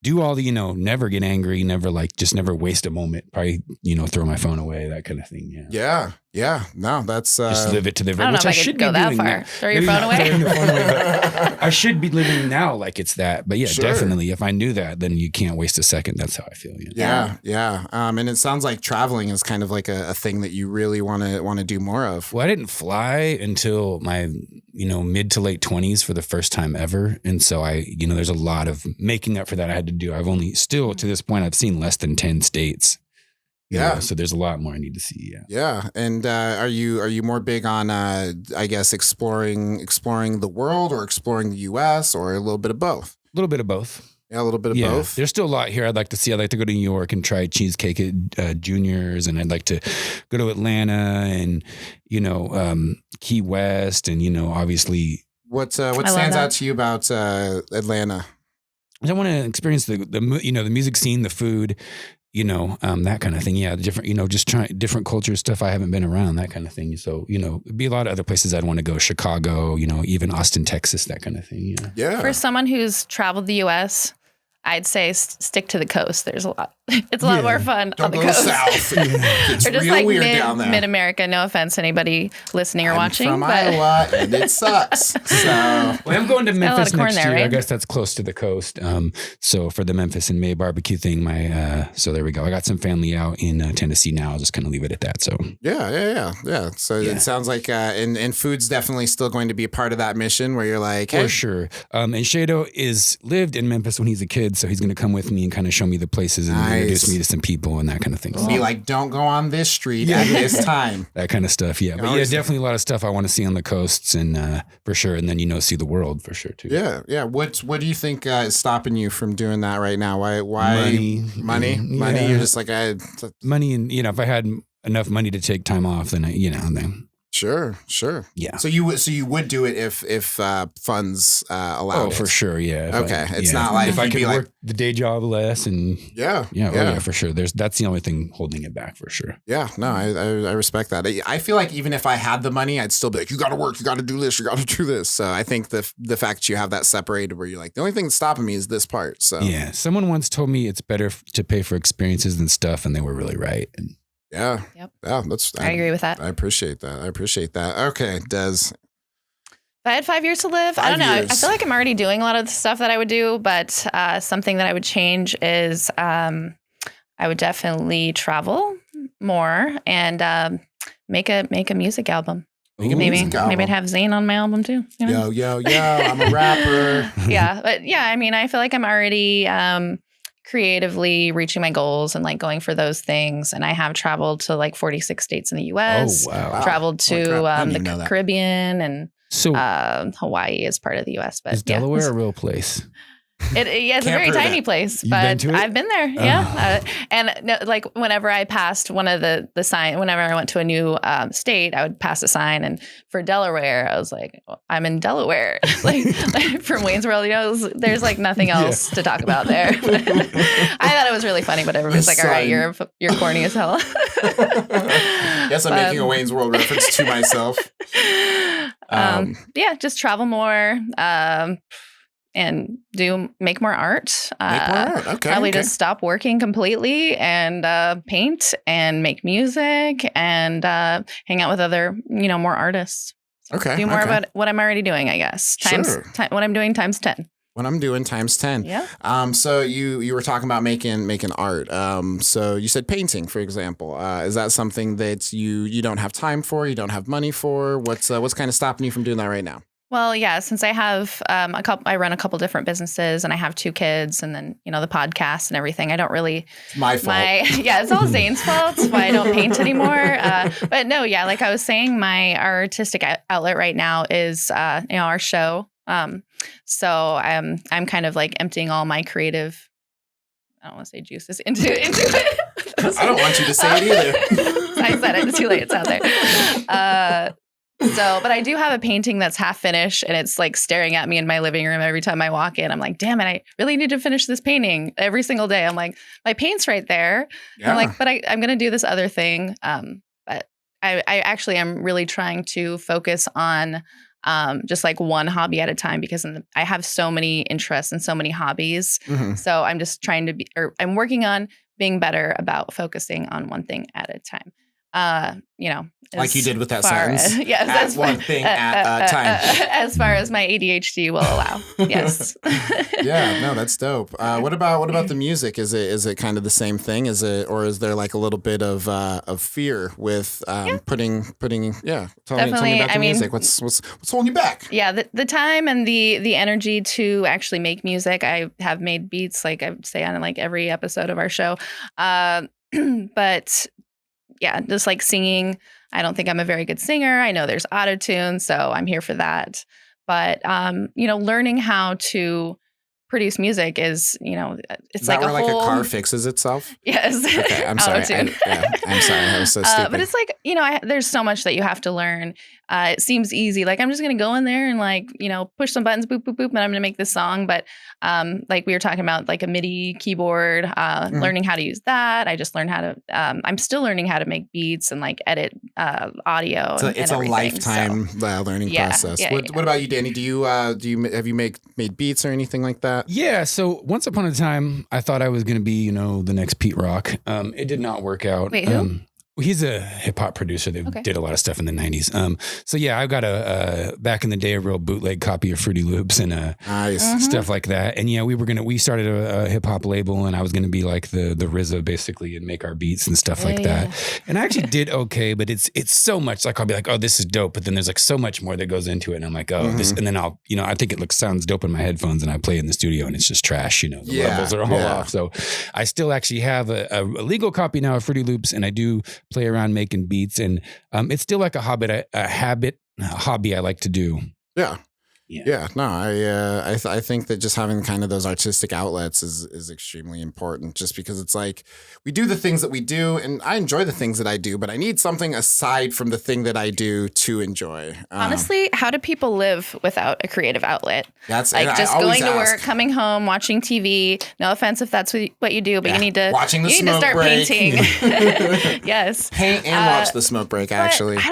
do all the, never get angry, never never waste a moment. Probably, throw my phone away, that kind of thing. Yeah. Yeah. No, that's just live it to the I don't know if I could go that far. Throw your phone away. But I should be living now like it's that. But yeah, Sure. definitely. If I knew that, then you can't waste a second. That's how I feel. Yeah. And it sounds like traveling is kind of like a thing that you really want to do more of. Well, I didn't fly until my, mid to late 20s for the first time ever. And so there's a lot of making up for that I had to do. I've only still to this point, I've seen less than 10 states. Yeah. So there's a lot more I need to see. Yeah. Yeah. And are you more big on, I guess, exploring the world or exploring the U.S. or a little bit of both? A little bit of both. Yeah, a little bit of both. There's still a lot here I'd like to see. I'd like to go to New York and try Cheesecake at Junior's, and I'd like to go to Atlanta and, Key West and, obviously. What stands out to you about Atlanta? I want to experience the music scene, the food, that kind of thing. Yeah. Different, just trying different culture stuff. I haven't been around, that kind of thing. So, it'd be a lot of other places I'd want to go. Chicago, even Austin, Texas, that kind of thing. Yeah. For someone who's traveled the U.S., I'd say stick to the coast. There's a lot. It's a lot more fun on the coast. South. It's or just real like weird down there. mid-America. No offense to anybody listening or watching. From but Iowa, and it sucks. So well, I'm going to Memphis next year. Right? I guess that's close to the coast. So for the Memphis in May barbecue thing, so there we go. I got some family out in Tennessee now. I'll just kind of leave it at that. So yeah. So it sounds like and food's definitely still going to be a part of that mission where you're like, hey. For sure. And Shado lived in Memphis when he's a kid, so he's going to come with me and kind of show me the places and introduce me to some people and that kind of thing. Be like, don't go on this street at this time. That kind of stuff. Yeah. But definitely a lot of stuff I want to see on the coasts and for sure. And then, see the world for sure too. Yeah. What do you think is stopping you from doing that right now? Why? Money? Yeah. You're just like, money. And, if I had enough money to take time off, then then. Sure. Yeah. So you would do it if funds allowed. Oh, for sure. Yeah. Okay. It's not like if I could work like the day job less and yeah, for sure. That's the only thing holding it back for sure. Yeah. No, I respect that. I feel like even if I had the money, I'd still be like, you got to work, you got to do this, you got to do this. So I think the fact that you have that separated where you're like, the only thing that's stopping me is this part. So yeah, someone once told me it's better to pay for experiences than stuff, and they were really right. And yeah. Yep. Yeah. I agree with that. I appreciate that. Okay, Des. If I had 5 years to live, I don't know. I feel like I'm already doing a lot of the stuff that I would do, but something that I would change is I would definitely travel more and make a music album. Maybe I'd have Zayn on my album too. Yo, I'm a rapper. Yeah, but I feel like I'm already creatively reaching my goals and like going for those things. And I have traveled to like 46 states in the US. Oh, wow. Traveled to the Caribbean and So Hawaii is part of the US. But is Delaware a real place? It's a very tiny place, You've but been to it? I've been there. Yeah. And no, like whenever I passed one of the sign, whenever I went to a new state, I would pass a sign. And for Delaware, I was like, I'm in Delaware. like from Wayne's World, you know, there's like nothing else to talk about there. I thought it was really funny, but everybody's like, all right, you're corny as hell. Yes, I'm making a Wayne's World reference to myself. Yeah, just travel more. And make more art. Make more art. Okay. Probably just stop working completely and paint and make music and hang out with other, more artists. Okay. Do more about what I'm already doing, I guess. What I'm doing times 10. What I'm doing times 10. Yeah. So you were talking about making art. So you said painting, for example. Is that something that you don't have time for? You don't have money for? What's kind of stopping you from doing that right now? Well, yeah, since I have I run a couple different businesses and I have 2 kids and then, the podcast and everything. I don't really. It's my fault. It's all Zane's fault. That's why I don't paint anymore. But no, yeah, like I was saying, my artistic outlet right now is, our show. So I'm kind of like emptying all my creative, I don't want to say juices into it. I don't want you to say it either. I said it. It's too late. It's out there. But I do have a painting that's half finished and it's like staring at me in my living room every time I walk in. I'm like, damn it, I really need to finish this painting every single day. I'm like, my paint's right there. Yeah. I'm like, but I'm going to do this other thing. But I actually am really trying to focus on just like one hobby at a time because I have so many interests and so many hobbies. Mm-hmm. So I'm just I'm working on being better about focusing on one thing at a time. Like you did with that sentence. Yes, one thing at a time. As far as my ADHD will allow. Yes. Yeah, no, that's dope. What about the music? Is it kind of the same thing? Or is there like a little bit of fear with putting? Yeah, tell me about the music. What's holding you back? Yeah, the time and the energy to actually make music. I have made beats, like I say on like every episode of our show, but. Yeah, just like singing. I don't think I'm a very good singer. I know there's auto-tune, so I'm here for that. But, learning how to produce music is, it's like a car fixes itself? Yes. Okay, I'm sorry. I'm sorry. I was so stupid. But it's like, there's so much that you have to learn. It seems easy. Like, I'm just going to go in there and like, push some buttons, boop, boop, boop, and I'm going to make this song. But like we were talking about like a MIDI keyboard, learning how to use that. I just learned how to, I'm still learning how to make beats and like edit audio. So it's a lifetime learning process. What about you, Danny? Have you made beats or anything like that? Yeah. So once upon a time, I thought I was going to be, the next Pete Rock. It did not work out. Wait, who? He's a hip hop producer that did a lot of stuff in the 90s. So yeah, I've got back in the day, a real bootleg copy of Fruity Loops and stuff like that. And yeah, we started a hip hop label and I was going to be like the RZA basically and make our beats and stuff like that. And I actually did okay, but it's so much like, I'll be like, oh, this is dope. But then there's like so much more that goes into it. And I'm like, oh, this, and then I'll, I think it sounds dope in my headphones and I play it in the studio and it's just trash, the levels are all off. So I still actually have a legal copy now of Fruity Loops and I do play around making beats and it's still like a hobby I like to do. Yeah. No, I think that just having kind of those artistic outlets is extremely important just because it's like we do the things that we do and I enjoy the things that I do, but I need something aside from the thing that I do to enjoy. Honestly, how do people live without a creative outlet? That's like just going to work, coming home, watching TV. No offense if that's what you do, but you need to start break. painting. Yes. Paint and watch the smoke break, actually. I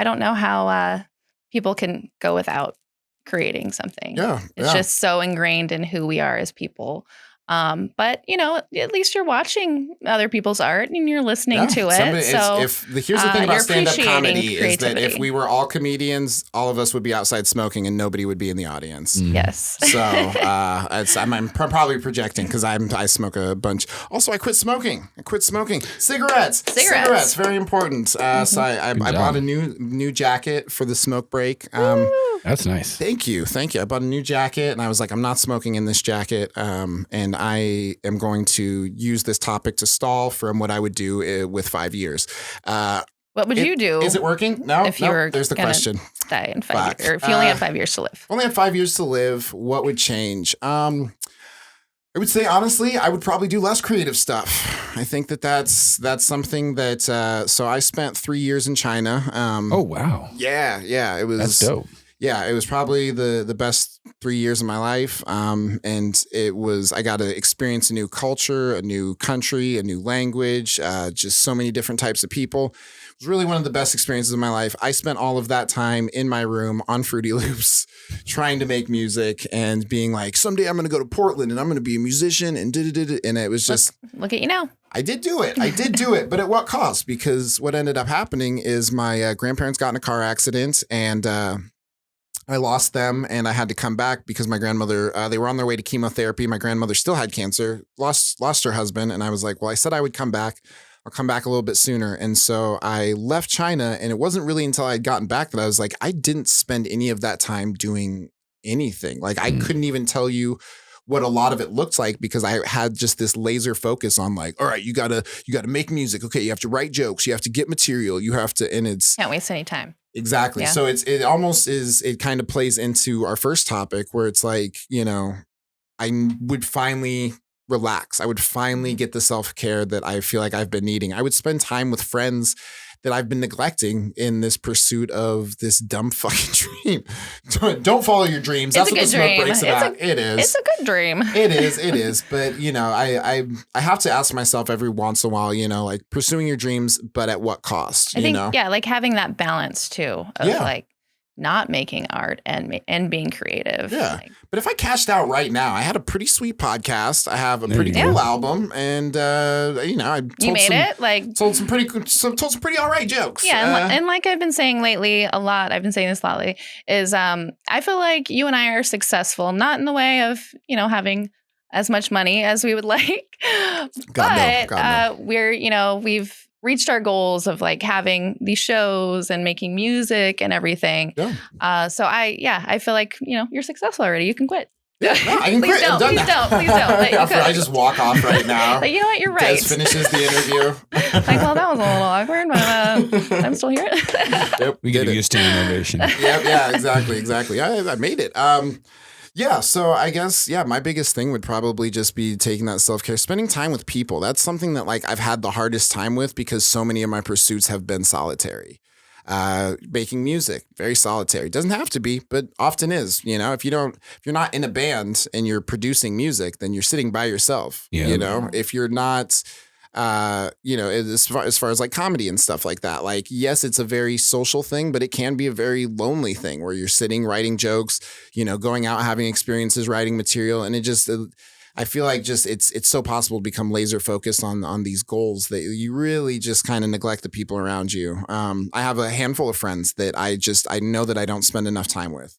don't know how people can go without creating something. It's just so ingrained in who we are as people. But at least you're watching other people's art and you're listening to it. Here's the thing about stand-up comedy is that if we were all comedians, all of us would be outside smoking and nobody would be in the audience. Yes. So I'm probably projecting because I smoke a bunch. Also, I quit smoking. Cigarettes, very important. So I bought a new jacket for the smoke break. That's nice. Thank you. I bought a new jacket and I was like, I'm not smoking in this jacket. And I am going to use this topic to stall from what I would do with 5 years. What would you do? Is it working? No. If you were there's the question. Die in 5 years, or if you only had 5 years to live. Only had 5 years to live. What would change? I would say, honestly, I would probably do less creative stuff. I think that's something that, so I spent 3 years in China. Oh, wow. Yeah. It was. That's dope. Yeah, it was probably the best 3 years of my life. And I got to experience a new culture, a new country, a new language, just so many different types of people. It was really one of the best experiences of my life. I spent all of that time in my room on Fruity Loops trying to make music and being like, someday I'm going to go to Portland and I'm going to be a musician and and it was just... Look at you now. I did do it, but at what cost? Because what ended up happening is my grandparents got in a car accident and I lost them and I had to come back because my grandmother, they were on their way to chemotherapy. My grandmother still had cancer, lost her husband. And I was like, well, I said I would come back. I'll come back a little bit sooner. And so I left China, and it wasn't really until I had gotten back that I was like, I didn't spend any of that time doing anything. Like I couldn't even tell you what a lot of it looked like because I had just this laser focus on like, all right, you gotta make music. Okay. You have to write jokes. You have to get material. You have to, and it's can't waste any time. Exactly. Yeah. So it almost is, it kind of plays into our first topic where it's like, I would finally relax. I would finally get the self-care that I feel like I've been needing. I would spend time with friends that I've been neglecting in this pursuit of this dumb fucking dream. Don't follow your dreams. That's what the smoke break's about. It is. It's a good dream. It is. But, I have to ask myself every once in a while, like pursuing your dreams, but at what cost? I think, like having that balance too of like not making art and being creative. Yeah. But if I cashed out right now, I had a pretty sweet podcast. I have a pretty cool album, and I told some pretty all right jokes. Yeah, and like I've been saying lately a lot, I've been saying this lately, is I feel like you and I are successful, not in the way of, having as much money as we would like, but we've reached our goals of like having these shows and making music and everything. Yeah. So I feel like, you're successful already. You can quit. Yeah, no, I can quit. Please don't. I just walk off right now. Like, you know what? You're right. Des finishes the interview. Like, well, that was a little awkward, but I'm still here. Yep, we get used to innovation. Yeah, exactly. I made it. Yeah, so I guess, my biggest thing would probably just be taking that self-care, spending time with people. That's something that like I've had the hardest time with because so many of my pursuits have been solitary. Making music, very solitary. Doesn't have to be, but often is. If you're not in a band and you're producing music, then you're sitting by yourself. Yeah. If you're not as far as like comedy and stuff like that, like, yes, it's a very social thing, but it can be a very lonely thing where you're sitting, writing jokes, going out, having experiences, writing material. And it just, I feel like just, it's so possible to become laser focused on these goals that you really just kind of neglect the people around you. I have a handful of friends that I know that I don't spend enough time with.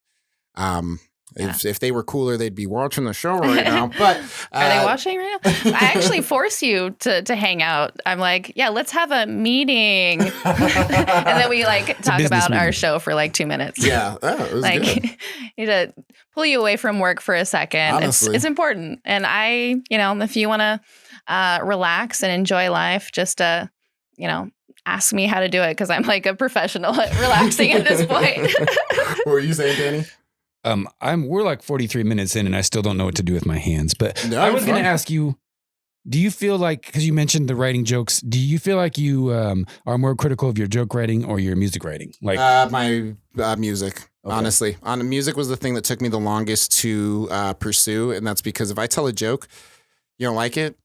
If they were cooler, they'd be watching the show right now. But are they watching right now? I actually force you to hang out. I'm like, let's have a meeting, and then we like talk about our show for like 2 minutes. Yeah, it was like good. Need to pull you away from work for a second. Honestly. It's important, and if you want to relax and enjoy life, just ask me how to do it because I'm like a professional at relaxing at this point. What were you saying, Danny? We're like 43 minutes in and I still don't know what to do with my hands, but I was going to ask you, do you feel like, because you mentioned the writing jokes, do you feel like you are more critical of your joke writing or your music writing? Like my music, okay. Honestly. Music was the thing that took me the longest to pursue. And that's because if I tell a joke, you don't like it,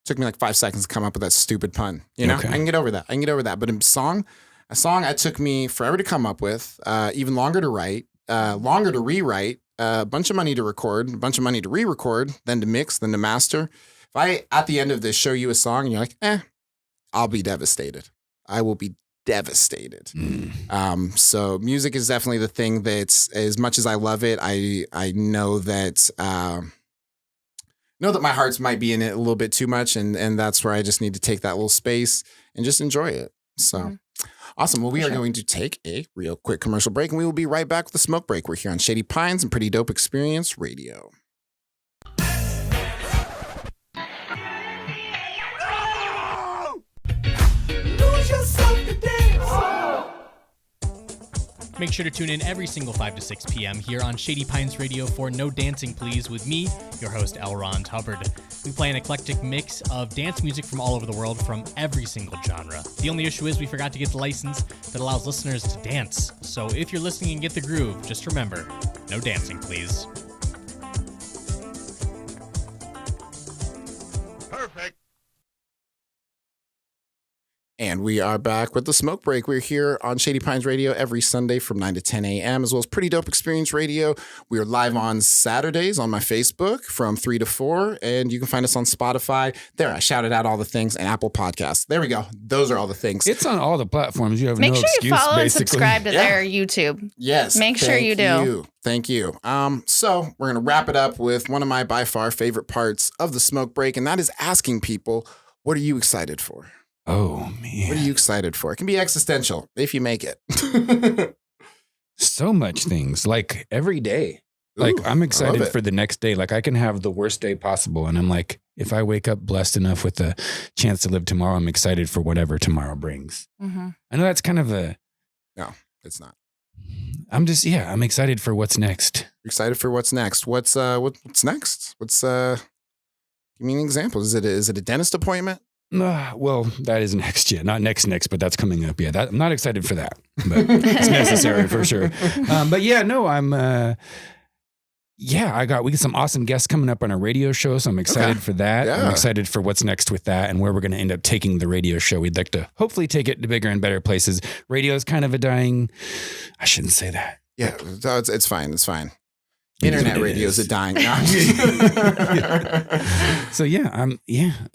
took me like 5 seconds to come up with that stupid pun. Okay. I can get over that. But a song it took me forever to come up with, even longer to write. Longer to rewrite, a bunch of money to record, a bunch of money to re-record, then to mix, then to master. If I, at the end of this, show you a song and you're like, I'll be devastated. I will be devastated. So music is definitely the thing that's, as much as I love it, I know that my hearts might be in it a little bit too much, and that's where I just need to take that little space and just enjoy it. So. Awesome. Well, we are going to take a real quick commercial break, and we will be right back with the smoke break. We're here on Shady Pines and Pretty Dope Experience Radio. Make sure to tune in every single 5 to 6 p.m. here on Shady Pines Radio for No Dancing Please with me, your host, L. Ron Hubbard. We play an eclectic mix of dance music from all over the world from every single genre. The only issue is we forgot to get the license that allows listeners to dance. So if you're listening and get the groove, just remember, no dancing, please. Perfect. And we are back with the Smoke Break. We're here on Shady Pines Radio every Sunday from 9 to 10 a.m., as well as Pretty Dope Experience Radio. We are live on Saturdays on my Facebook from 3 to 4, and you can find us on Spotify. There, I shouted out all the things, and Apple Podcasts. There we go. Those are all the things. It's on all the platforms. You have Make no sure excuse, you follow basically. and subscribe to their YouTube. Yes. Make sure you do. Thank you. So we're going to wrap it up with one of my by far favorite parts of the Smoke Break, and that is asking people, what are you excited for? Oh, man. What are you excited for? It can be existential if you make it. So much things, like every day. Like, Ooh, I'm I excited love it. for the next day. Like, I can have the worst day possible. And I'm like, if I wake up blessed enough with the chance to live tomorrow, I'm excited for whatever tomorrow brings. Mm-hmm. I know that's kind of a, No, it's not. I'm excited for what's next. You're excited for what's next. What's next? Give me an example. Is it a dentist appointment? Well, that is next year. Not next, but that's coming up. Yeah, I'm not excited for that, but it's necessary for sure. But yeah, no, we get some awesome guests coming up on our radio show, so I'm excited for that. Yeah. I'm excited for what's next with that and where we're going to end up taking the radio show. We'd like to hopefully take it to bigger and better places. Radio is kind of a dying, I shouldn't say that. Yeah, it's fine. It's fine. It is Internet what it radio is a is. dying. So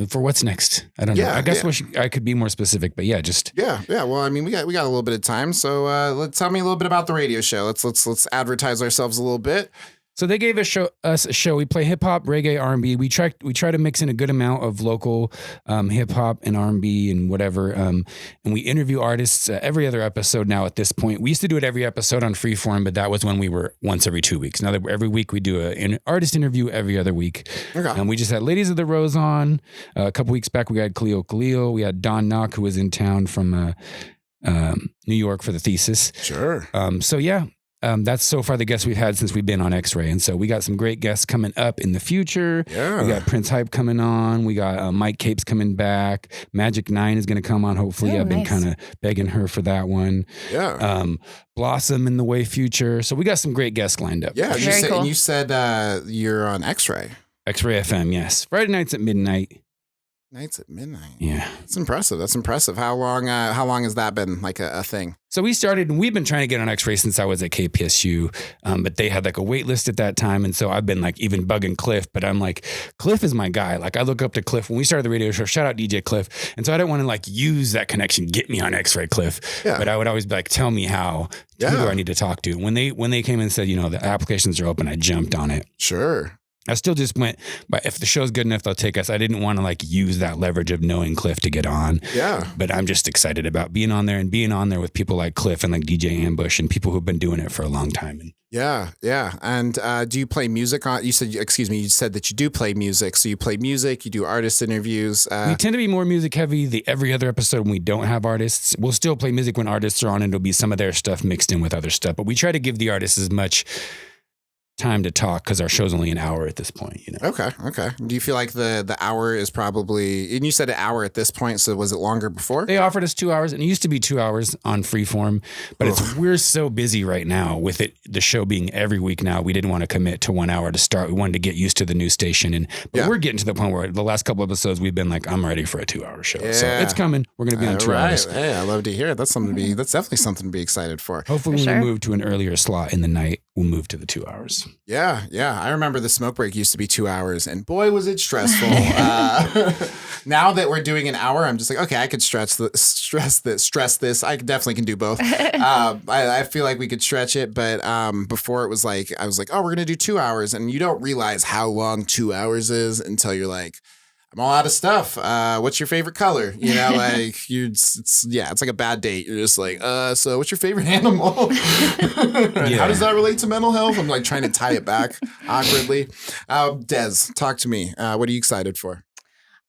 for what's next? I don't know. Yeah, I guess yeah. I could be more specific, but yeah, just Yeah. Well, I mean, we got a little bit of time, so tell me a little bit about the radio show. Let's advertise ourselves a little bit. So they gave us a show. We play hip hop, reggae, R&B. We try to mix in a good amount of local hip hop and R&B and whatever. And we interview artists every other episode now. At this point, we used to do it every episode on Freeform, but that was when we were once every 2 weeks. Now that every week we do an artist interview every other week. Okay. And we just had Ladies of the Rose on a couple weeks back. We had Cleo Khalil. We had Don Knock, who was in town from New York for the thesis. Sure. So yeah. That's so far the guests we've had since we've been on X-Ray. And so we got some great guests coming up in the future. Yeah. We got Prince Hype coming on. We got Mike Capes coming back. Magic 9 is going to come on, hopefully. Oh, I've been nice. kind of begging her for that one. Yeah. Blossom in the way future. So we got some great guests lined up. Yeah. Very cool. You said you're on X-Ray. X-Ray FM, yes. Friday nights at midnight. Nights at midnight. Yeah. That's impressive. How long has that been like a thing? So we've been trying to get on X-Ray since I was at KPSU, but they had like a wait list at that time. And so I've been like even bugging Cliff, but I'm like, Cliff is my guy. Like I look up to Cliff when we started the radio show, shout out DJ Cliff. And so I don't want to like use that connection, get me on X-Ray, Cliff. Yeah. But I would always be like, tell me how, who do I need to talk to? When they came and said, the applications are open, I jumped on it. Sure. I still just went, but if the show's good enough, they'll take us. I didn't want to like use that leverage of knowing Cliff to get on. Yeah. But I'm just excited about being on there with people like Cliff and like DJ Ambush and people who've been doing it for a long time. And Yeah. And do you play music on? You said that you do play music. So you play music, you do artist interviews. we tend to be more music heavy. Every other episode when we don't have artists, we'll still play music when artists are on, and it'll be some of their stuff mixed in with other stuff. But we try to give the artists as much time to talk because our show's only an hour at this point. Okay. Do you feel like the hour is probably? And you said an hour at this point. So was it longer before? They offered us 2 hours, and it used to be 2 hours on Freeform, but we're so busy right now with the show being every week now. We didn't want to commit to 1 hour to start. We wanted to get used to the new station, but we're getting to the point where the last couple episodes we've been like, I'm ready for a 2 hour show. Yeah. So it's coming. We're going to be on 2 hours. Hey, I love to hear it. That's definitely something to be excited for. Hopefully, For when sure. we move to an earlier slot in the night, we'll move to the 2 hours. Yeah. I remember the smoke break used to be 2 hours, and boy, was it stressful. Now that we're doing an hour, I'm just like, okay, I could stress this. I definitely can do both. I feel like we could stretch it, but before it was like, I was like, oh, we're gonna do 2 hours, and you don't realize how long 2 hours is until you're like, I'm all out of stuff. What's your favorite color? It's like a bad date. You're just like, so what's your favorite animal? How does that relate to mental health? I'm like trying to tie it back awkwardly. Des, talk to me. What are you excited for?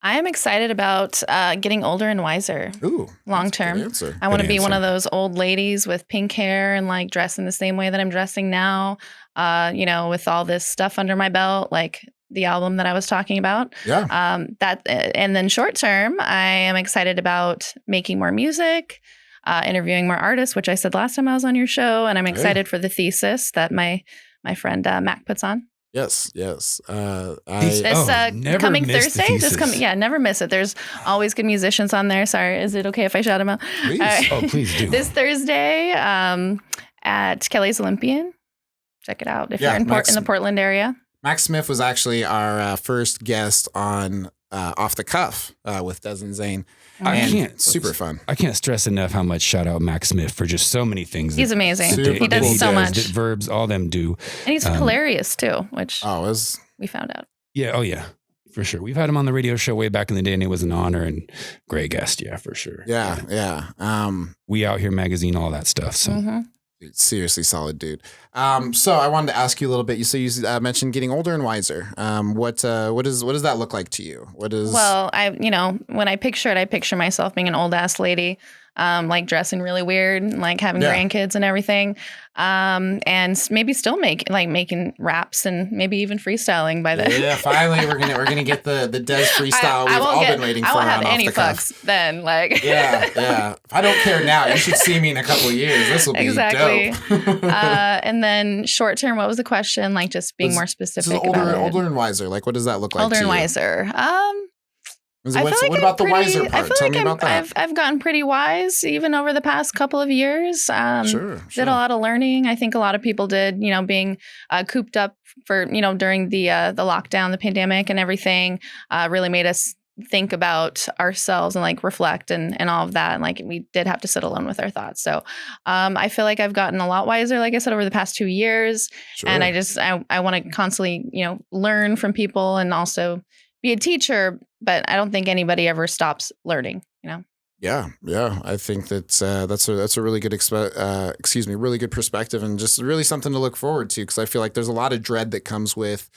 I am excited about getting older and wiser. Ooh, long term. answer. I want to Good be one answer. of those old ladies with pink hair and like dressing the same way that I'm dressing now. With all this stuff under my belt, like the album that I was talking about. Yeah. And then short term, I am excited about making more music, interviewing more artists, which I said last time I was on your show, and I'm excited for the thesis that my friend Mac puts on. Yes. Never Coming miss the Thursday. thesis. Never miss it. There's always good musicians on there. Sorry, is it okay if I shout them out? Please. All right. Oh, please do. This Thursday at Kelly's Olympian. Check it out if you're in the Portland area. Max Smith was actually our first guest on Off the Cuff with Des and Zane. Super fun. I can't stress enough how much shout out Max Smith for just so many things. He's amazing. Super He does cool. so much. That Verbs, all them do. And he's hilarious too, which was we found out. Yeah. Oh, yeah. For sure. We've had him on the radio show way back in the day, and it was an honor and great guest. Yeah, for sure. Yeah. We Out Here magazine, all that stuff. So Seriously solid dude. So I wanted to ask you a little bit. You mentioned getting older and wiser. What does that look like to you? Well, when I picture it, I picture myself being an old ass lady, like dressing really weird, and like having grandkids and everything, and maybe still making raps and maybe even freestyling by then. Yeah, finally we're gonna get the Des freestyle we've all been waiting for. I won't have Off any the Cuff. fucks then. Like yeah. If I don't care now, you should see me in a couple of years. This will be exactly. dope. And then short term, what was the question? Like just being more specific about it. Older and wiser. Like what does that look like? Older to and you? wiser. What about the wiser part? Tell me about that. I've gotten pretty wise even over the past couple of years. Sure. Did a lot of learning. I think a lot of people did, being cooped up for, during the lockdown, the pandemic and everything, really made us think about ourselves and like reflect and all of that. And like we did have to sit alone with our thoughts. So I feel like I've gotten a lot wiser, like I said, over the past 2 years. Sure. And I want to constantly, learn from people and also be a teacher, but I don't think anybody ever stops learning, Yeah. I think that's a really good really good perspective and just really something to look forward to because I feel like there's a lot of dread that comes with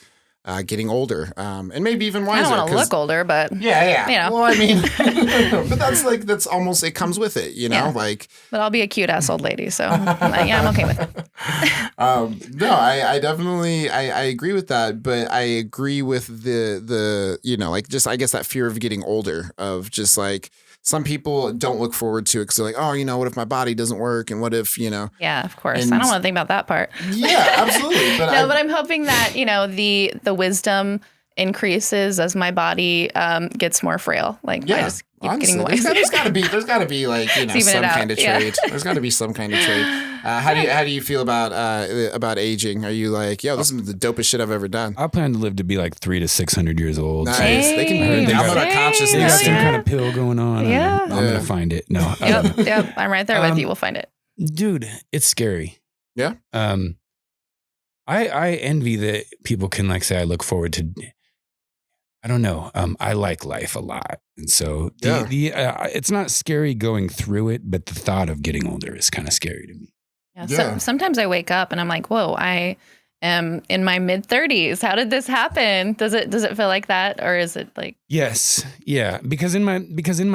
getting older, and maybe even wiser. I don't want to look older, but yeah. Well, I mean, but that's almost it comes with it, like. But I'll be a cute ass old lady, so I'm okay with it. No, I definitely I agree with that, but I agree with the like just I guess that fear of getting older of just like. Some people don't look forward to it because they're like, oh, what if my body doesn't work? And what if, Yeah, of course. I don't want to think about that part. Yeah, absolutely. But but I'm hoping that, the wisdom increases as my body gets more frail. Like, I just keep getting wiser. There's got to be like, some kind of trade. There's got to be some kind of trade. How do you feel about aging? Are you like, this is the dopest shit I've ever done? I plan to live to be like 300 to 600 years old. Nice. So They can download our consciousness. They got some kind of pill going on. Yeah. I'm going to find it. No. Yep. I'm right there with you. We'll find it. Dude, it's scary. Yeah. I envy that people can like say I look forward to. I don't know. I like life a lot, and so it's not scary going through it, but the thought of getting older is kind of scary to me. Yeah. So sometimes I wake up and I'm like, whoa, I am in my mid 30s. How did this happen? Does it feel like that, or is it like? Yes, yeah. Because in my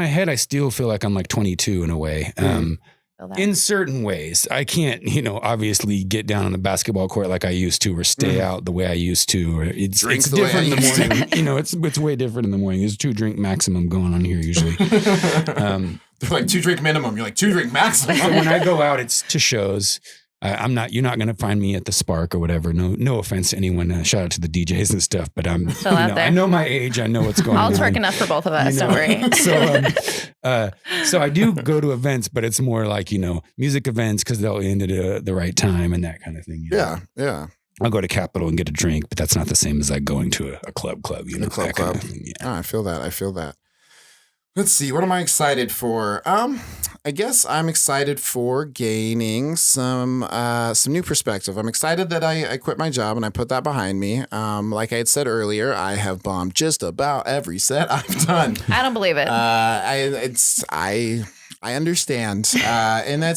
head, I still feel like I'm like 22 in a way. In certain ways, I can't, obviously get down on the basketball court like I used to, or stay out the way I used to, or it's different in the morning. It's way different in the morning. There's 2 drink maximum going on here usually. They're like 2 drink minimum. You're like 2 drink maximum. So when I go out, it's to shows. You're not going to find me at the Spark or whatever. No offense to anyone. Shout out to the DJs and stuff, but I'm still out there. I know my age. I know what's going on. I'll twerk enough for both of us. Don't worry. So I do go to events, but it's more like, music events because they'll end at the right time and that kind of thing. Yeah. I'll go to Capitol and get a drink, but that's not the same as like going to a club, A club. Kind of thing, yeah. Oh, I feel that. Let's see. What am I excited for? I guess I'm excited for gaining some new perspective. I'm excited that I quit my job and I put that behind me. Like I had said earlier, I have bombed just about every set I've done. I don't believe it. I understand, and I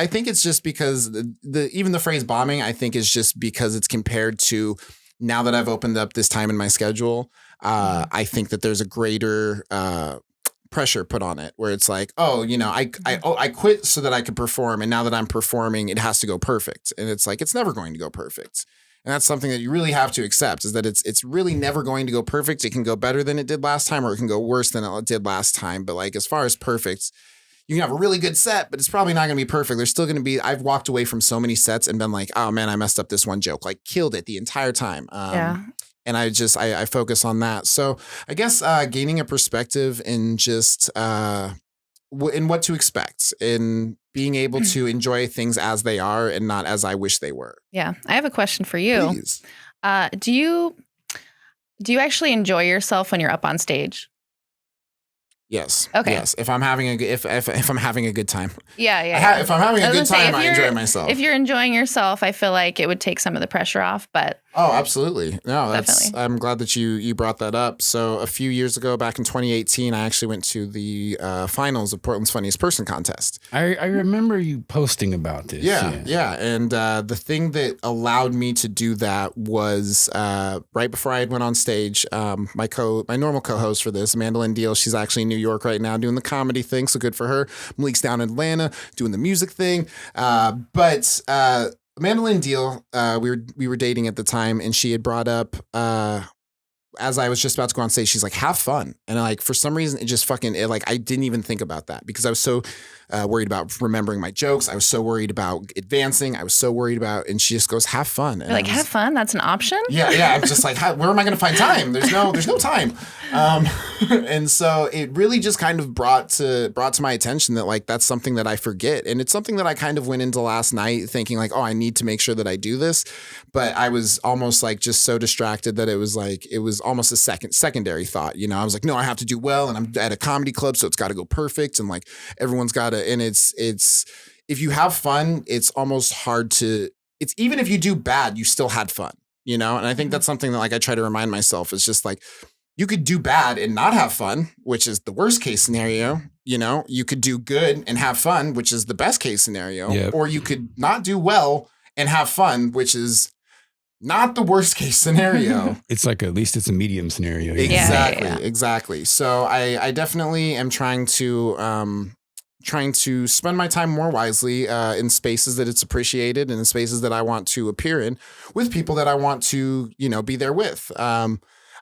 think it's just because even the phrase bombing, I think is just because it's compared to now that I've opened up this time in my schedule, I think that there's a greater pressure put on it where it's like, oh, you know, I quit so that I could perform. And now that I'm performing, it has to go perfect. And it's like, it's never going to go perfect. And that's something that you really have to accept, is that it's really never going to go perfect. It can go better than it did last time, or it can go worse than it did last time. But like, as far as perfect, you can have a really good set, but it's probably not going to be perfect. There's still going to be, I've walked away from so many sets and been like, oh man, I messed up this one joke, like killed it the entire time. And I focus on that. So I guess gaining a perspective in just in what to expect, in being able to enjoy things as they are and not as I wish they were. Yeah. I have a question for you. Please. Do you actually enjoy yourself when you're up on stage? Yes. Okay. Yes. If I'm having a good time. Yeah. If I'm having a good time, I enjoy myself. If you're enjoying yourself, I feel like it would take some of the pressure off. But oh, absolutely. No, definitely. I'm glad that you brought that up. So a few years ago, back in 2018, I actually went to the finals of Portland's Funniest Person contest. I remember you posting about this. Yeah. And the thing that allowed me to do that was right before I went on stage, my normal co-host for this, Amanda Lynn Deal, she's actually in New York right now doing the comedy thing, so good for her. Malik's down in Atlanta doing the music thing. But Amanda Lynn Deal, we were dating at the time, and she had brought up as I was just about to go on stage, she's like, have fun. And like, for some reason, it just I didn't even think about that because I was so worried about remembering my jokes. I was so worried about advancing. I was so worried about, and she just goes, have fun. And you're like, have fun? That's an option? Yeah. I'm just like, where am I going to find time? There's no time. And so it really just kind of brought to my attention that like, that's something that I forget. And it's something that I kind of went into last night thinking like, oh, I need to make sure that I do this. But I was almost like just so distracted that it was almost a secondary thought. You know, I was like, no, I have to do well. And I'm at a comedy club, so it's got to go perfect. And like, everyone's got to, and it's, if you have fun, it's almost hard to, it's even if you do bad, you still had fun, you know? And I think that's something that like, I try to remind myself is just like, you could do bad and not have fun, which is the worst case scenario. You know, you could do good and have fun, which is the best case scenario. Yep. Or you could not do well and have fun, which is not the worst case scenario. It's like, at least it's a medium scenario. Exactly. So I definitely am trying to spend my time more wisely in spaces that it's appreciated and in spaces that I want to appear in with people that I want to, you know, be there with.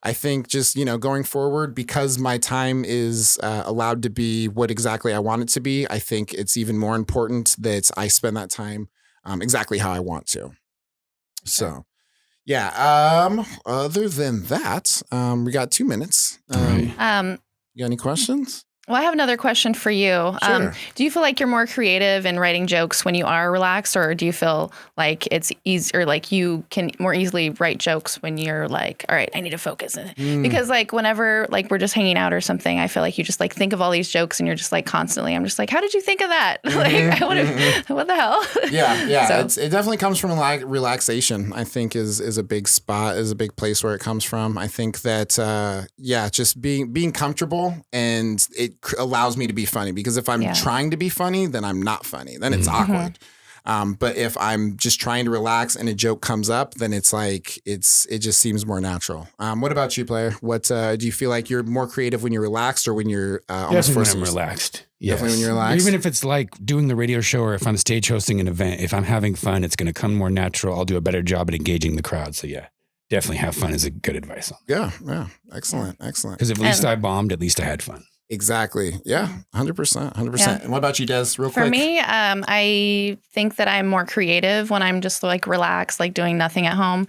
I think just, you know, going forward, because my time is allowed to be what exactly I want it to be, I think it's even more important that I spend that time exactly how I want to. So, yeah. Other than that, we got 2 minutes. You got any questions? Well, I have another question for you. Sure. Do you feel like you're more creative in writing jokes when you are relaxed, or do you feel like it's easier, like you can more easily write jokes when you're like, all right, I need to focus? Because like whenever like we're just hanging out or something, I feel like you just like think of all these jokes and you're just like constantly, I'm just like, how did you think of that? What the hell? Yeah. So. It definitely comes from relaxation, I think is a big spot, is a big place where it comes from. I think that, just being comfortable, and it allows me to be funny, because if I'm trying to be funny, then I'm not funny. Then it's awkward. But if I'm just trying to relax and a joke comes up, then it's like, it just seems more natural. What about you, player? What do you feel like you're more creative when you're relaxed or when you're almost forced? When I'm relaxed. Yes. Definitely when you're relaxed. Even if it's like doing the radio show, or if I'm stage hosting an event, if I'm having fun, it's going to come more natural. I'll do a better job at engaging the crowd. So yeah, definitely have fun is a good advice on that. Yeah. Excellent. Because at least I bombed, at least I had fun. Exactly. Yeah. 100%. Yeah. And what about you, Des? Real quick. For me, I think that I'm more creative when I'm just like relaxed, like doing nothing at home.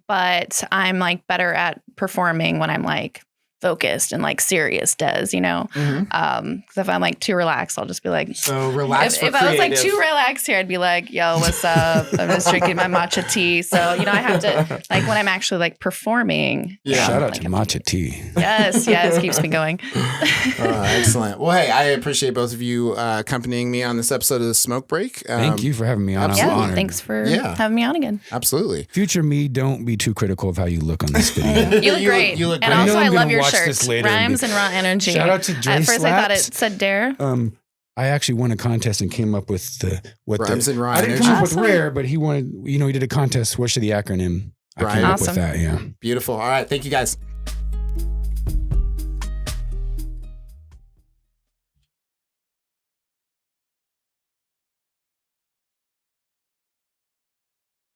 But I'm like better at performing when I'm like focused and like serious does, you know? Because if I'm like too relaxed, I'll just be like, so relax. If I was like too relaxed here, I'd be like, yo, what's up? I'm just drinking my matcha tea. So, you know, I have to, like when I'm actually like performing. Yeah. Shout out to matcha tea. Yes. Keeps me going. Excellent. Well, hey, I appreciate both of you accompanying me on this episode of The Smoke Break. Thank you for having me on. I'm honored. Thanks for having me on again. Absolutely. Future me, don't be too critical of how you look on this video. You look great. You look great. And also, I love your shirt. Later Rhymes and raw energy. Shout out to Dre At first, Slaps. I thought it said Dare. I actually won a contest and came up with Rhymes and raw I didn't energy. come up with rare, but he wanted. You know, he did a contest. What should the acronym? I Right. can work Awesome. with that. Yeah. Beautiful. All right. Thank you guys.